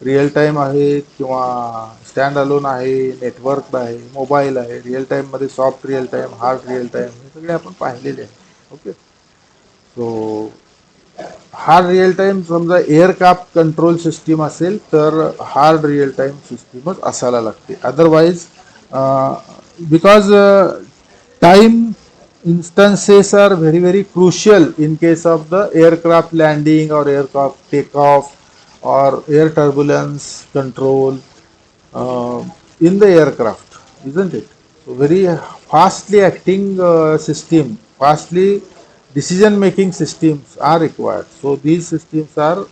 रिअल टाईम आहे किंवा स्टँड अलोन आहे, नेटवर्क आहे, मोबाईल आहे, रिअल टाईममध्ये soft real time, hard real time, हे सगळे आपण पाहिलेले आहेत. Okay, so hard real time समजा एअरक्राफ्ट कंट्रोल सिस्टीम असेल तर हार्ड रिअल टाईम सिस्टीमच असायला लागते. Otherwise because time instances are very crucial in case of the aircraft landing or aircraft takeoff or air turbulence control in the aircraft, isn't it? So very fastly acting system, fastly decision making systems are required. So these systems are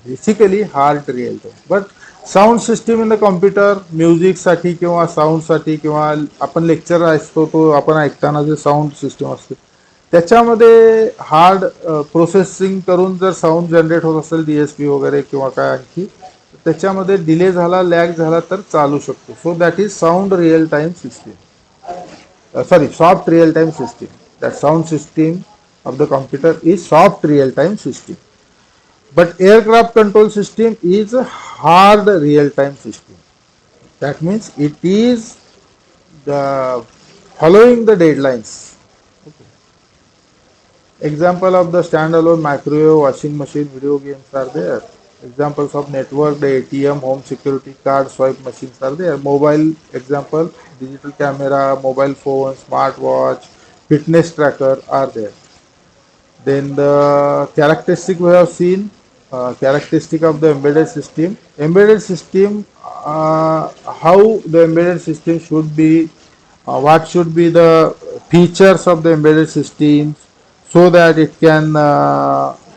basically hard real time. But sound system in the computer, म्युझिकसाठी किंवा साऊंडसाठी किंवा आपण lecture असतो तो आपण ऐकताना जे sound system असते त्याच्यामध्ये हार्ड प्रोसेसिंग करून जर साऊंड जनरेट होत असेल DSP वगैरे किंवा काय आणखी, त्याच्यामध्ये डिले झाला, लॅग झाला तर चालू शकतो. So that is sound real time system. Sorry, soft real time system. That sound system of the computer is soft real time system. But aircraft control system is a hard real time system. That means it is the following the deadlines. Okay. Example of the standalone microwave, washing machine, video games are there. Examples of network, the ATM, home security card, swipe machines are there. Mobile example, digital camera, mobile phone, smartwatch, fitness tracker are there. Then the characteristic we have seen, characteristic of the embedded system. Embedded system, how the embedded system should be, what should be the features of the embedded system so that it can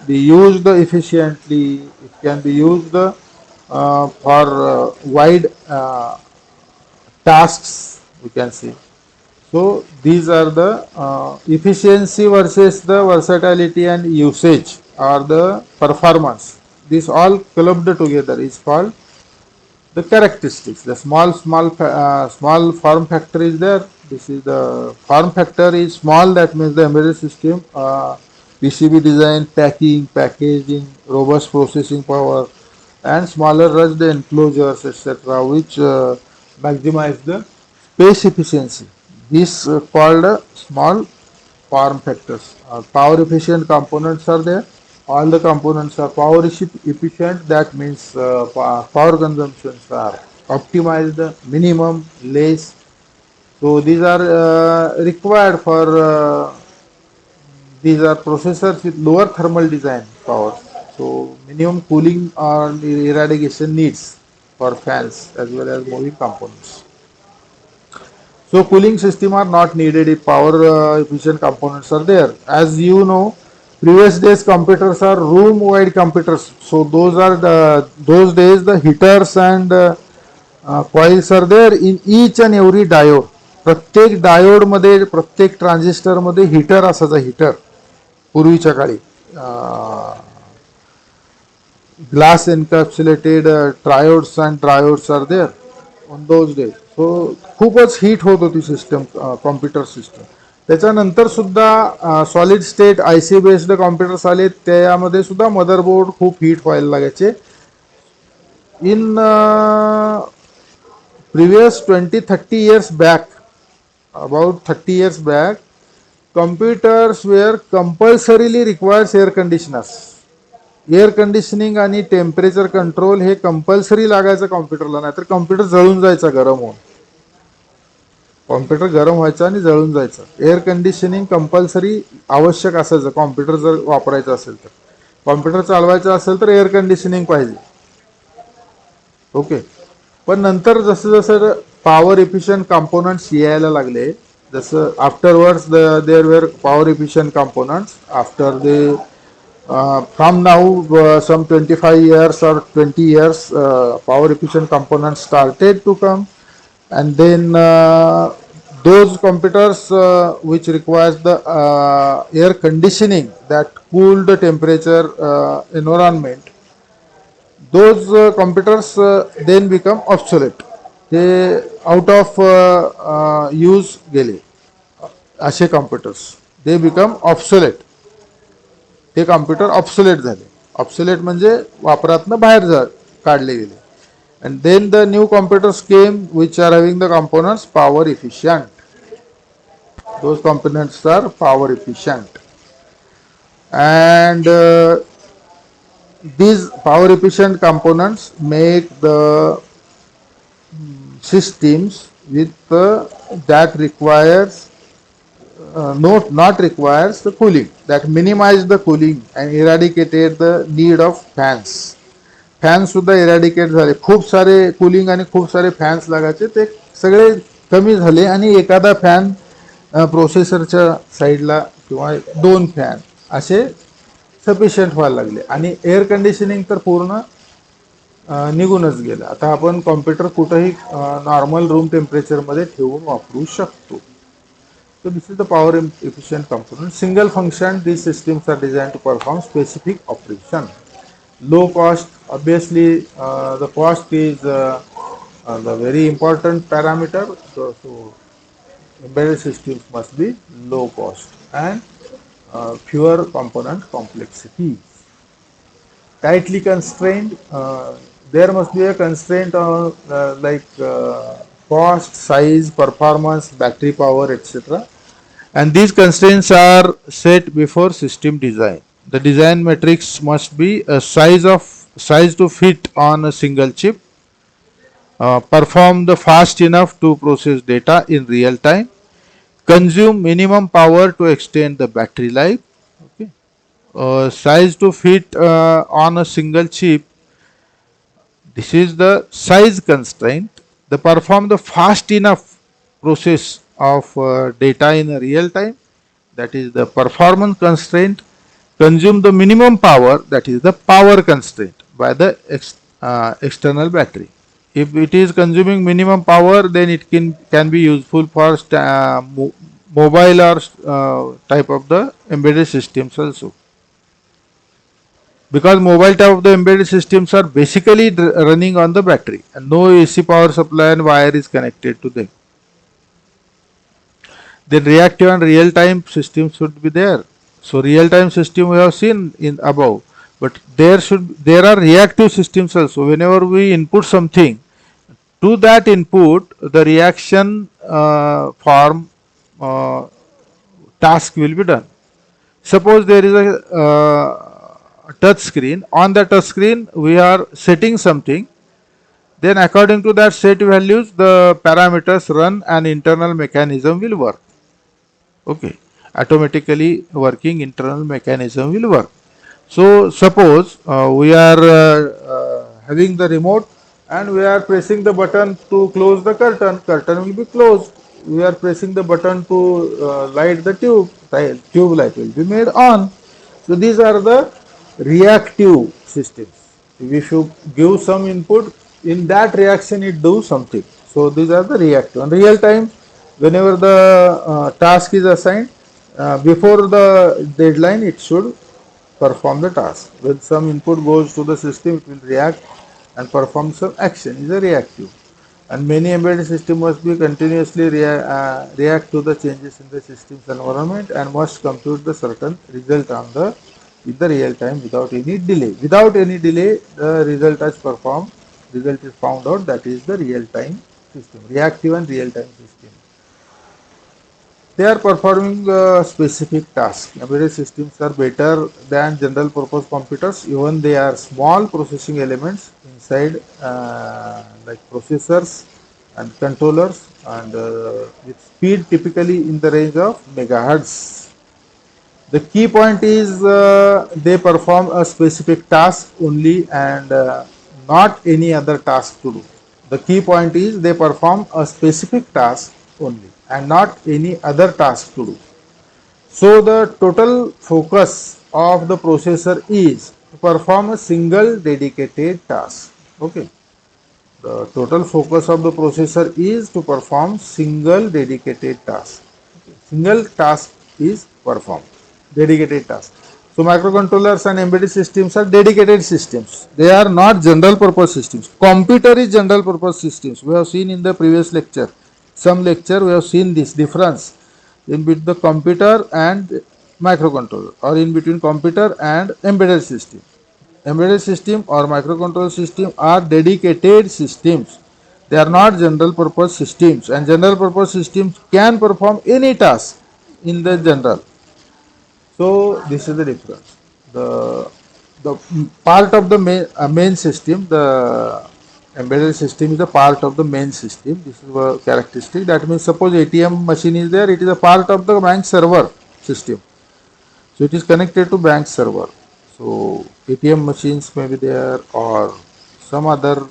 be used efficiently, it can be used for wide tasks, we can see. So these are the efficiency versus the versatility and usage or the performance. This all clubbed together is called the characteristics. The small form factor is there. This is the form factor is small. That means the embedded system, PCB design, packing, packaging, robust processing power, and smaller rushed enclosures, etc., which maximize the space efficiency. These called small form factors. Power efficient components are there. All the components are power efficient. That means power consumptions are optimized, minimum, less. So these are required for these are processors with lower thermal design power. So minimum cooling or irradiation needs for fans as well as moving components. So cooling system are not needed if power efficient components are there. As you know, previous days computers are room wide computers. So those days the heaters and coils are there in each and every diode. प्रत्येक diode मध्ये प्रत्येक transistor मध्ये heater असायचा heater पूर्वीच्या काळी glass encapsulated triodes and triodes are there on those days. So खूपच heat होत होती सिस्टम कॉम्प्युटर सिस्टम. त्याच्यानंतर सुद्धा सॉलिड स्टेट आय सी बेस्ड कॉम्प्युटर्स आले त्यामध्ये सुद्धा मदरबोर्ड खूप हीट व्हायला लागायचे. इन previous 20-30 years back, about 30 years back, computers were compulsorily requires air conditioners. Air conditioning आणि टेम्परेचर कंट्रोल हे कंपल्सरी लागायचं कॉम्प्युटरला, नाहीतर कॉम्प्युटर जळून जायचा गरम होऊन. कॉम्प्युटर गरम व्हायचा आणि जळून जायचं. एअर कंडिशनिंग कंपल्सरी आवश्यक असायचं कॉम्प्युटर जर वापरायचं असेल तर. कॉम्प्युटर चालवायचं असेल तर एअर कंडिशनिंग पाहिजे. ओके. पण नंतर जसं जसं पॉवर इफिशियंट कंपोनंट्स यायला लागले, जसं afterwards there were power efficient components after they from now some 25 years or 20 years power efficient components started to come, and then those computers which requires the air conditioning that cool the temperature environment, those computers then become obsolete. they out of use गेले असे computers, they become obsolete. ते computer obsolete झाले. Obsolete म्हणजे वापरातनं बाहेर काढले गेले. And then the new computers came which are having the components power efficient. Those components are power efficient. And these power efficient components make the systems with that requires not requires the cooling, that minimize the cooling and eradicated the need of fans. Fans सुद्धा eradicate झाले. खूप सारे cooling आणि खूप सारे fans लागायचे, ते सगळे कमी झाले आणि एखादा फॅन प्रोसेसरच्या साईडला किंवा 2 फॅन असे सफिशियंट व्हायला लागले. आणि एअर कंडिशनिंग तर पूर्ण निघूनच गेलं. आता आपण कॉम्प्युटर कुठेही नॉर्मल रूम टेम्परेचरमध्ये ठेवून वापरू शकतो. So this is the power efficient component. Single function, these systems are designed to perform specific operation. Low cost, obviously the cost is the very important parameter. So embedded systems must be low cost and fewer component complexity. Tightly constrained, there must be a constraint on cost, size, performance, battery power, etc. And these constraints are set before system design. The design matrix must be a size to fit on a single chip, perform the fast enough to process data in real time, consume minimum power to extend the battery life. Okay. Size to fit on a single chip, this is the size constraint. They perform the fast enough process of data in real time, that is the performance constraint. Consume the minimum power, that is the power constraint by the external battery. If it is consuming minimum power, then it can be useful for mobile or type of the embedded systems also. Because mobile type of the embedded systems are basically running on the battery and no AC power supply and wire is connected to them. Then reactive and real-time systems should be there. So real-time system we have seen in above, but there are reactive systems also. Whenever we input something, to that input the reaction form task will be done. Suppose there is a touch screen. On the touch screen we are setting something, then according to that set values the parameters run and internal mechanism will work. Okay. automatically working internal mechanism will work. So suppose we are having the remote and we are pressing the button to close the curtain, curtain will be closed. We are pressing the button to light the tube, tube light will be made on. So these are the reactive systems. We should give some input, in that reaction it do something. So these are the reactive. In real time, whenever the task is assigned, before the deadline it should perform the task. When some input goes to the system, it will react and perform some action. Is a reactive. And many embedded systems must be continuously react to the changes in the system's environment and must compute the certain result on the in the real time without any delay. Without any delay, the result is performed. Result is found out. That is the real time system, reactive and real time system. They are performing a specific task. Embedded systems are better than general purpose computers, even they are small processing elements inside like processors and controllers and with speed typically in the range of megahertz. The key point is they perform a specific task only and not any other task to do. The key point is they perform a specific task only and not any other task to do. So the total focus of the processor is to perform a single dedicated task. Okay. The total focus of the processor is to perform single dedicated task. Okay. Single task is performed. Dedicated task. So microcontrollers and embedded systems are dedicated systems. They are not general purpose systems. Computer is general purpose systems. We have seen in the previous lecture. Some lecture we have seen this difference in between the computer and microcontroller or in between computer and embedded system. Embedded system or microcontroller system are dedicated systems. They are not general purpose systems, and general purpose systems can perform any task in the general. So this is the difference. The part of the main system, the embedded system is a part of the main system. This is a characteristic. That means suppose ATM machine is there, it is a part of the bank server system. So it is connected to bank server. So ATM machines may be there or some other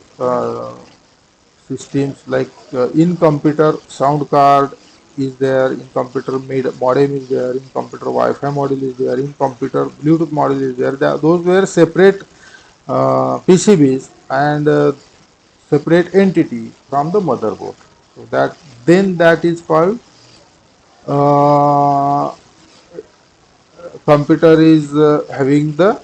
systems like in computer sound card is there, in computer modem is there, in computer Wi-Fi module is there, in computer Bluetooth module is there. Those were separate PCBs and separate entity from the motherboard. So that is called uh, computer is having the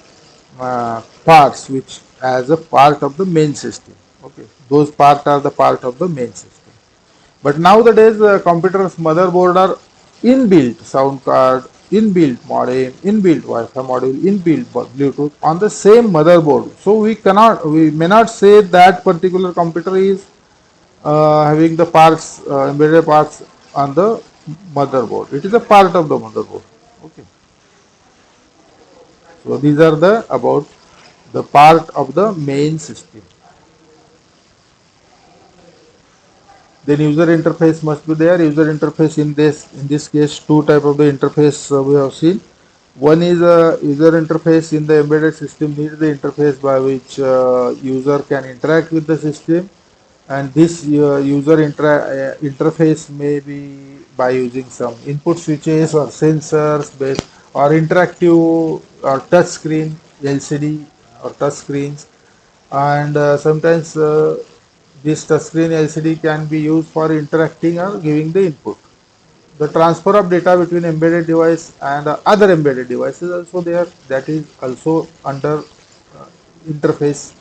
parts which as a part of the main system. Okay, those parts are the part of the main system. But nowadays, computers motherboard are inbuilt sound card, inbuilt modem, inbuilt Wi-Fi module, inbuilt Bluetooth on the same motherboard. So we may not say that particular computer is having the parts, embedded parts on the motherboard. It is a part of the motherboard. Okay. So these are the about the part of the main system. Then user interface must be there. User interface in this case two type of the interface we have seen. One is a user interface in the embedded system needs the interface by which user can interact with the system, and this interface may be by using some input switches or sensors based or interactive or touch screen LCD or touch screens, and sometimes this touchscreen LCD can be used for interacting or giving the input. The transfer of data between embedded device and other embedded devices also there. That is also under interface,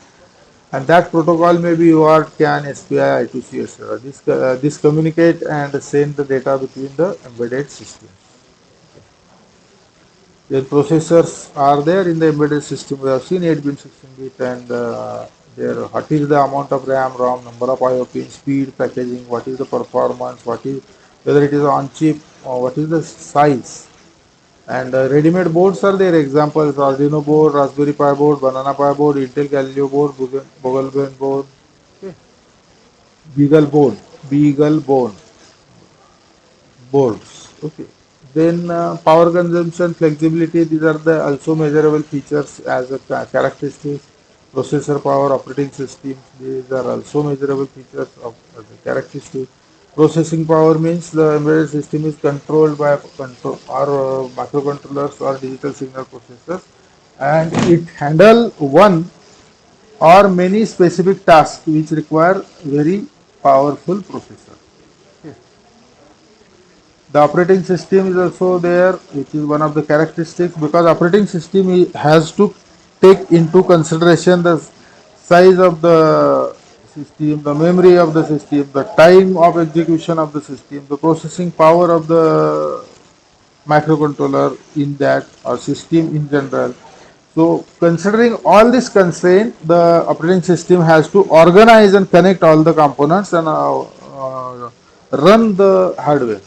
and that protocol may be UART, CAN, SPI, I2C, etc. This communicate and send the data between the embedded system. Their processors are there in the embedded system. We have seen 8-bit, 16-bit, and what is the amount of RAM, ROM, number of IO pins, speed, packaging, what is the performance, whether it is on chip or what is the size. And ready-made boards are there. Examples: Arduino board, Raspberry Pi board, Banana Pi board, Intel Galileo board, BeagleBone board, okay. Beagle board, Beagle bone boards. Okay. Then power consumption, flexibility, these are the also measurable features as a characteristics. Processor power, operating systems, these are also measurable features of as a characteristic. Processing power means the embedded system is controlled by control or microcontrollers or digital signal processors, and it handle one or many specific tasks which require very powerful processor. The operating system is also there, which is one of the characteristics, because operating system has to take into consideration the size of the system, the memory of the system, the time of execution of the system, the processing power of the microcontroller in that or system in general. So considering all this constraint, the operating system has to organize and connect all the components and run the hardware.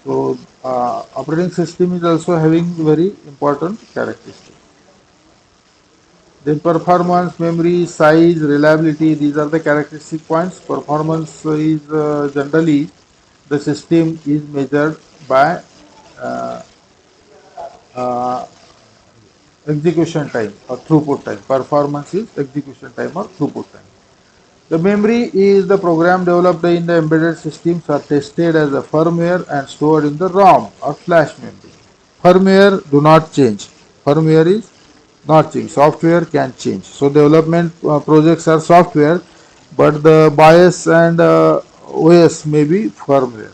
So operating system is also having very important characteristics. Then performance, memory, size, reliability, these are the characteristic points. Performance is generally the system is measured by uh, uh, execution time or throughput time. Performance is execution time or throughput time. The memory is the program developed in the embedded systems are tested as a firmware and stored in the ROM or flash memory. Firmware do not change. Firmware is not change. Software can change. So development projects are software, but the BIOS and OS may be firmware.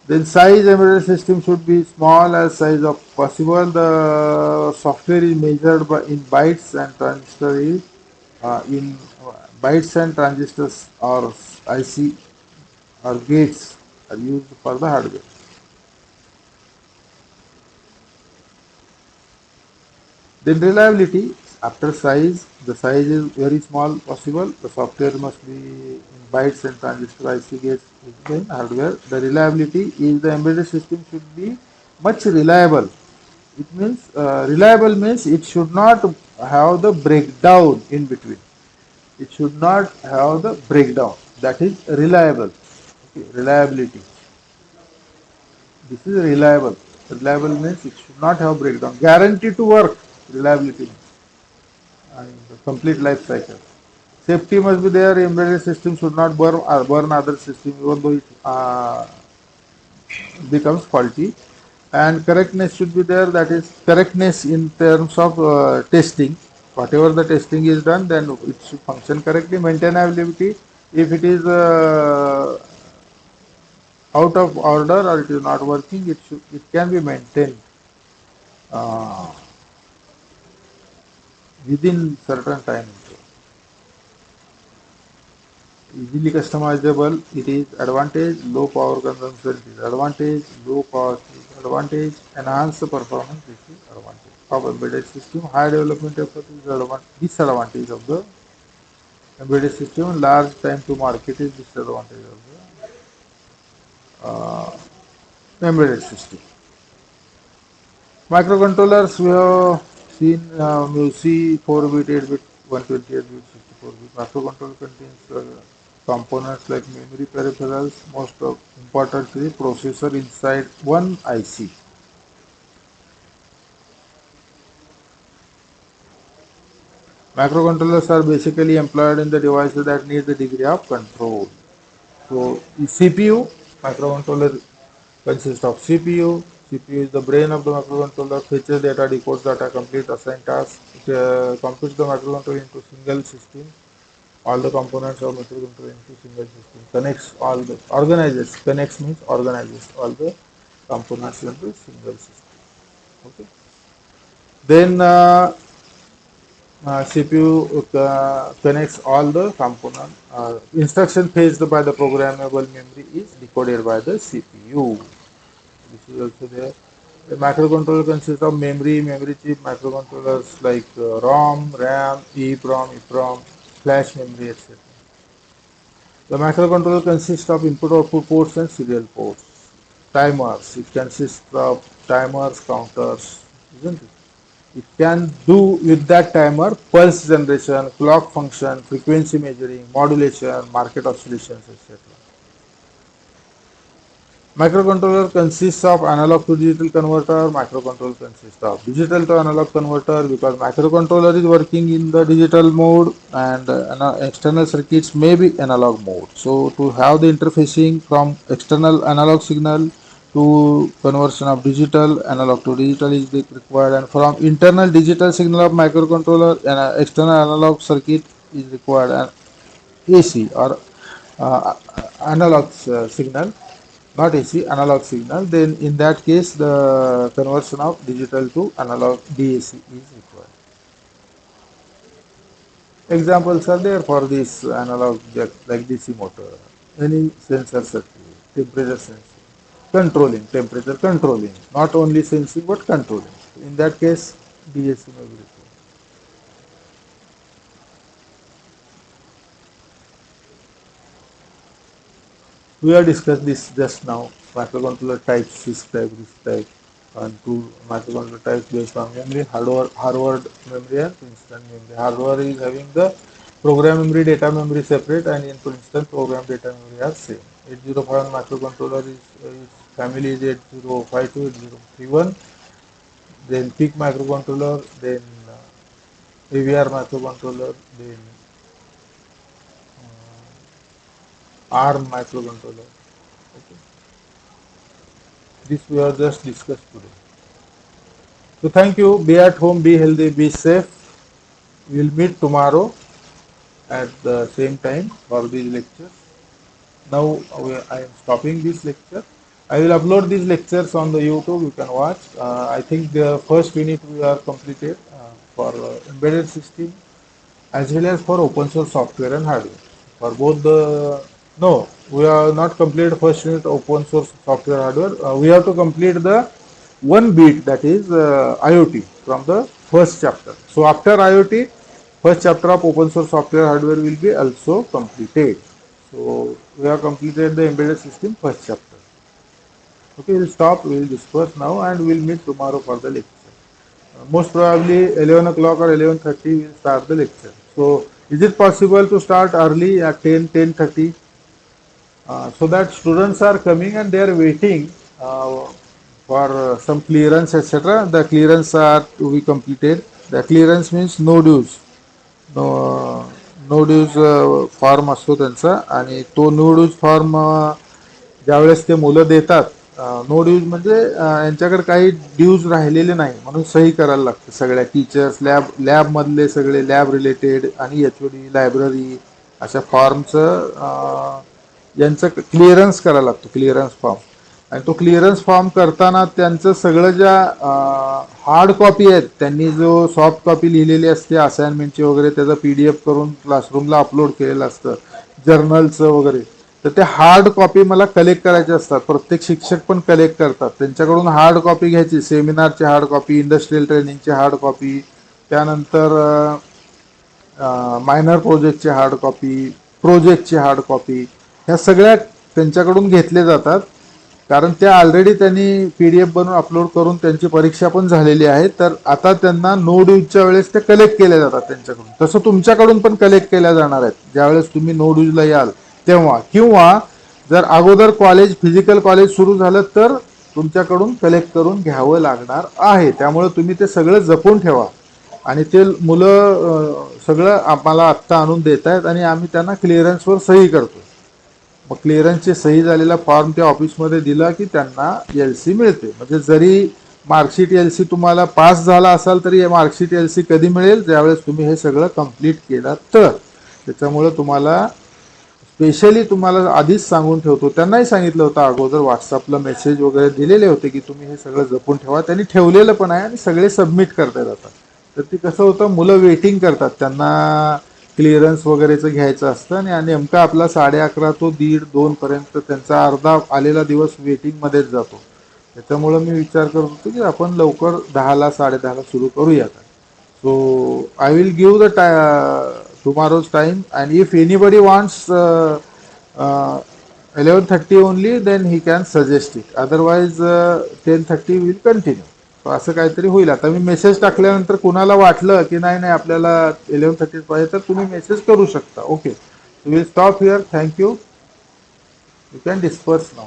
Then size embedded system should be small as size of possible. The software is measured by in bytes and transistor is in bytes and transistors or IC or gates are used for the hardware. Then reliability, after size, the size is very small possible. The software must be in bytes and transistor IC gates is the hardware. The reliability is the embedded system should be much reliable. It means reliable means it should not have the breakdown in between. It should not have the breakdown. That is reliable. Okay, reliability. This is reliable. Reliable means it should not have breakdown. Guaranteed to work. Reliability means and the complete life cycle. Safety must be there. Embedded system should not burn other system even though it becomes faulty. And correctness should be there. That is correctness in terms of testing. Whatever the testing is done, then it should function correctly. Maintainability. If it is out of order or it is not working, it can be maintained uh, within certain time. Easily customizable, it is advantage. Low power consumption is advantage. Low cost is advantage. Enhance the performance, this is advantage of embedded system. High development effort is disadvantage of the embedded system. Large time to market is disadvantage of the embedded system. Microcontrollers, we have seen MUSI 4-bit, 8-bit, 128-bit, 64-bit. Microcontroller contains components like memory peripherals, most of importantly processor inside one IC. Microcontrollers are basically employed in the devices that need the degree of control. So CPU, microcontroller consists of CPU. CPU is the brain of the microcontroller, fetches data, decodes data, complete assigned tasks. It computes the microcontroller into single system. All the components of microcontroller into single system. Connects all the organizes. Connects means organizes all the components into single system. Okay. Then CPU connects all the component. Instruction fetched by the programmable memory is decoded by the CPU. This is also there. The microcontroller consists of memory chip, microcontrollers like ROM, RAM, EEPROM, EEPROM, flash memory, etc. The microcontroller consists of input-output ports and serial ports. Timers, it consists of timers, counters, isn't it? It can do with that timer pulse generation, clock function, frequency measuring, modulation, market oscillations, etc. Microcontroller consists of analog to digital converter. Microcontroller consists of digital to analog converter because microcontroller is working in the digital mode and external circuits may be analog mode. So to have the interfacing from external analog signal to conversion of digital analog to digital is required, and from internal digital signal of microcontroller and external analog circuit is required, and AC or uh, analog signal, not AC, analog signal, then in that case the conversion of digital to analog DAC is required. Examples are there for this analog jack like DC motor, any sensor circuit, temperature sensing, controlling, temperature controlling, not only sensing but controlling. In that case, DAC may be required. We have discussed this just now. Microcontroller types, this type, and two microcontroller types based on memory, hardware memory and instant memory. Hardware is having the program memory, data memory separate, and in instance program data memory are same. 805 microcontroller is family is 8052, 8031. Then PIC microcontroller, then AVR microcontroller, then ARM microcontroller. Okay. This we have just discussed today. So thank you. Be at home, be healthy, be safe. We will meet tomorrow at the same time for these lectures. Now I am stopping this lecture. I will upload these lectures on the YouTube. You can watch. I think the first unit we are completed for embedded system as well as for open source software and hardware. For both the no, we are not completed first unit open source software hardware. We have to complete the one bit, that is IoT from the first chapter. So after IoT, first chapter of open source software hardware will be also completed. So we have completed the embedded system first chapter. Okay, we'll stop, we'll disperse now and we'll meet tomorrow for the lecture. Most probably 11 o'clock or 11:30 we'll start the lecture. So is it possible to start early at 10, 10:30? So that students are coming and they are waiting for some clearance, etc. The clearance are to be completed. The clearance means no dues. No, no dues form असतो त्यांचा आणि तो no dues form ज्यावेळेस ते मुलं देतात, no dues म्हणजे यांच्याकडे काही ड्यूज राहिलेले नाही म्हणून सही करायला लागते सगळ्या टीचर्स, लॅबमधले सगळे लॅब रिलेटेड आणि HOD लायब्ररी अशा फॉर्मचं यांचं क्लिअरन्स करायला लागतो, क्लिअरन्स फॉर्म. आणि तो क्लिअरन्स फॉर्म करताना त्यांचं सगळं ज्या हार्ड कॉपी आहेत त्यांनी जो सॉफ्ट कॉपी लिहिलेली असते असाइनमेंटची वगैरे त्याचं PDF करून क्लासरूमला अपलोड केलेलं असतं, जर्नलचं वगैरे, तर ते हार्ड कॉपी मला कलेक्ट करायचे असतात. प्रत्येक शिक्षक पण कलेक्ट करतात, त्यांच्याकडून हार्ड कॉपी घ्यायची, सेमिनारची हार्ड कॉपी, इंडस्ट्रियल ट्रेनिंगची हार्ड कॉपी, त्यानंतर मायनर प्रोजेक्टची हार्ड कॉपी, प्रोजेक्टची हार्ड कॉपी, ह्या सगळ्या त्यांच्याकडून घेतले जातात. कारण त्या ऑलरेडी त्यांनी PDF बनवून अपलोड करून त्यांची परीक्षा पण झालेली आहे. तर आता त्यांना नो ड्यूजच्या वेळेस ते कलेक्ट केल्या जातात त्यांच्याकडून. तसं तुमच्याकडून पण कलेक्ट केल्या जाणार आहेत ज्यावेळेस तुम्ही नो ड्यूजला याल तेव्हा, किंवा जर अगोदर कॉलेज फिजिकल कॉलेज सुरू झालं तर तुमच्याकडून कलेक्ट करून घ्यावं लागणार आहे. त्यामुळे तुम्ही ते सगळं जपून ठेवा. आणि ते मुलं सगळं आम्हाला आत्ता आणून देत आहेत आणि आम्ही त्यांना क्लिअरन्सवर सही करतो. मग क्लिअरन्सची सही झालेला फॉर्म त्या ऑफिसमध्ये दिला की त्यांना LC मिळते. म्हणजे जरी मार्कशीट LC तुम्हाला पास झाला असाल तरी मार्कशीट LC कधी मिळेल, ज्यावेळेस तुम्ही हे सगळं कंप्लीट केलं तर. त्याच्यामुळे तुम्हाला स्पेशली तुम्हाला आधीच सांगून ठेवतो, त्यांनाही सांगितलं होतं अगोदर, व्हॉट्सअपला मेसेज वगैरे दिलेले होते की तुम्ही हे सगळं जपून ठेवा. त्यांनी ठेवलेलं पण आहे आणि सगळे सबमिट करता जातात. तर ते कसं होतं, मुलं वेटिंग करतात, त्यांना क्लिअरन्स वगैरेचं घ्यायचं असतं आणि नेमका आपला 11:30 तो 1:30-2 पर्यंत त्यांचा अर्धा आलेला दिवस वेटिंगमध्येच जातो. त्याच्यामुळं मी विचार करत होतो की आपण लवकर 10ला 10:30ला सुरू करूया. So I will give the tomorrow's time, and if anybody wants 11:30 only, then he can suggest it. Otherwise 10:30 will continue. So असं काहीतरी होईल. आता मी मेसेज टाकल्यानंतर कुणाला वाटलं की नाही नाही आपल्याला 11:30 पाहिजे तर तुम्ही मेसेज करू शकता. Okay, will stop here. Thank you. You can disperse now.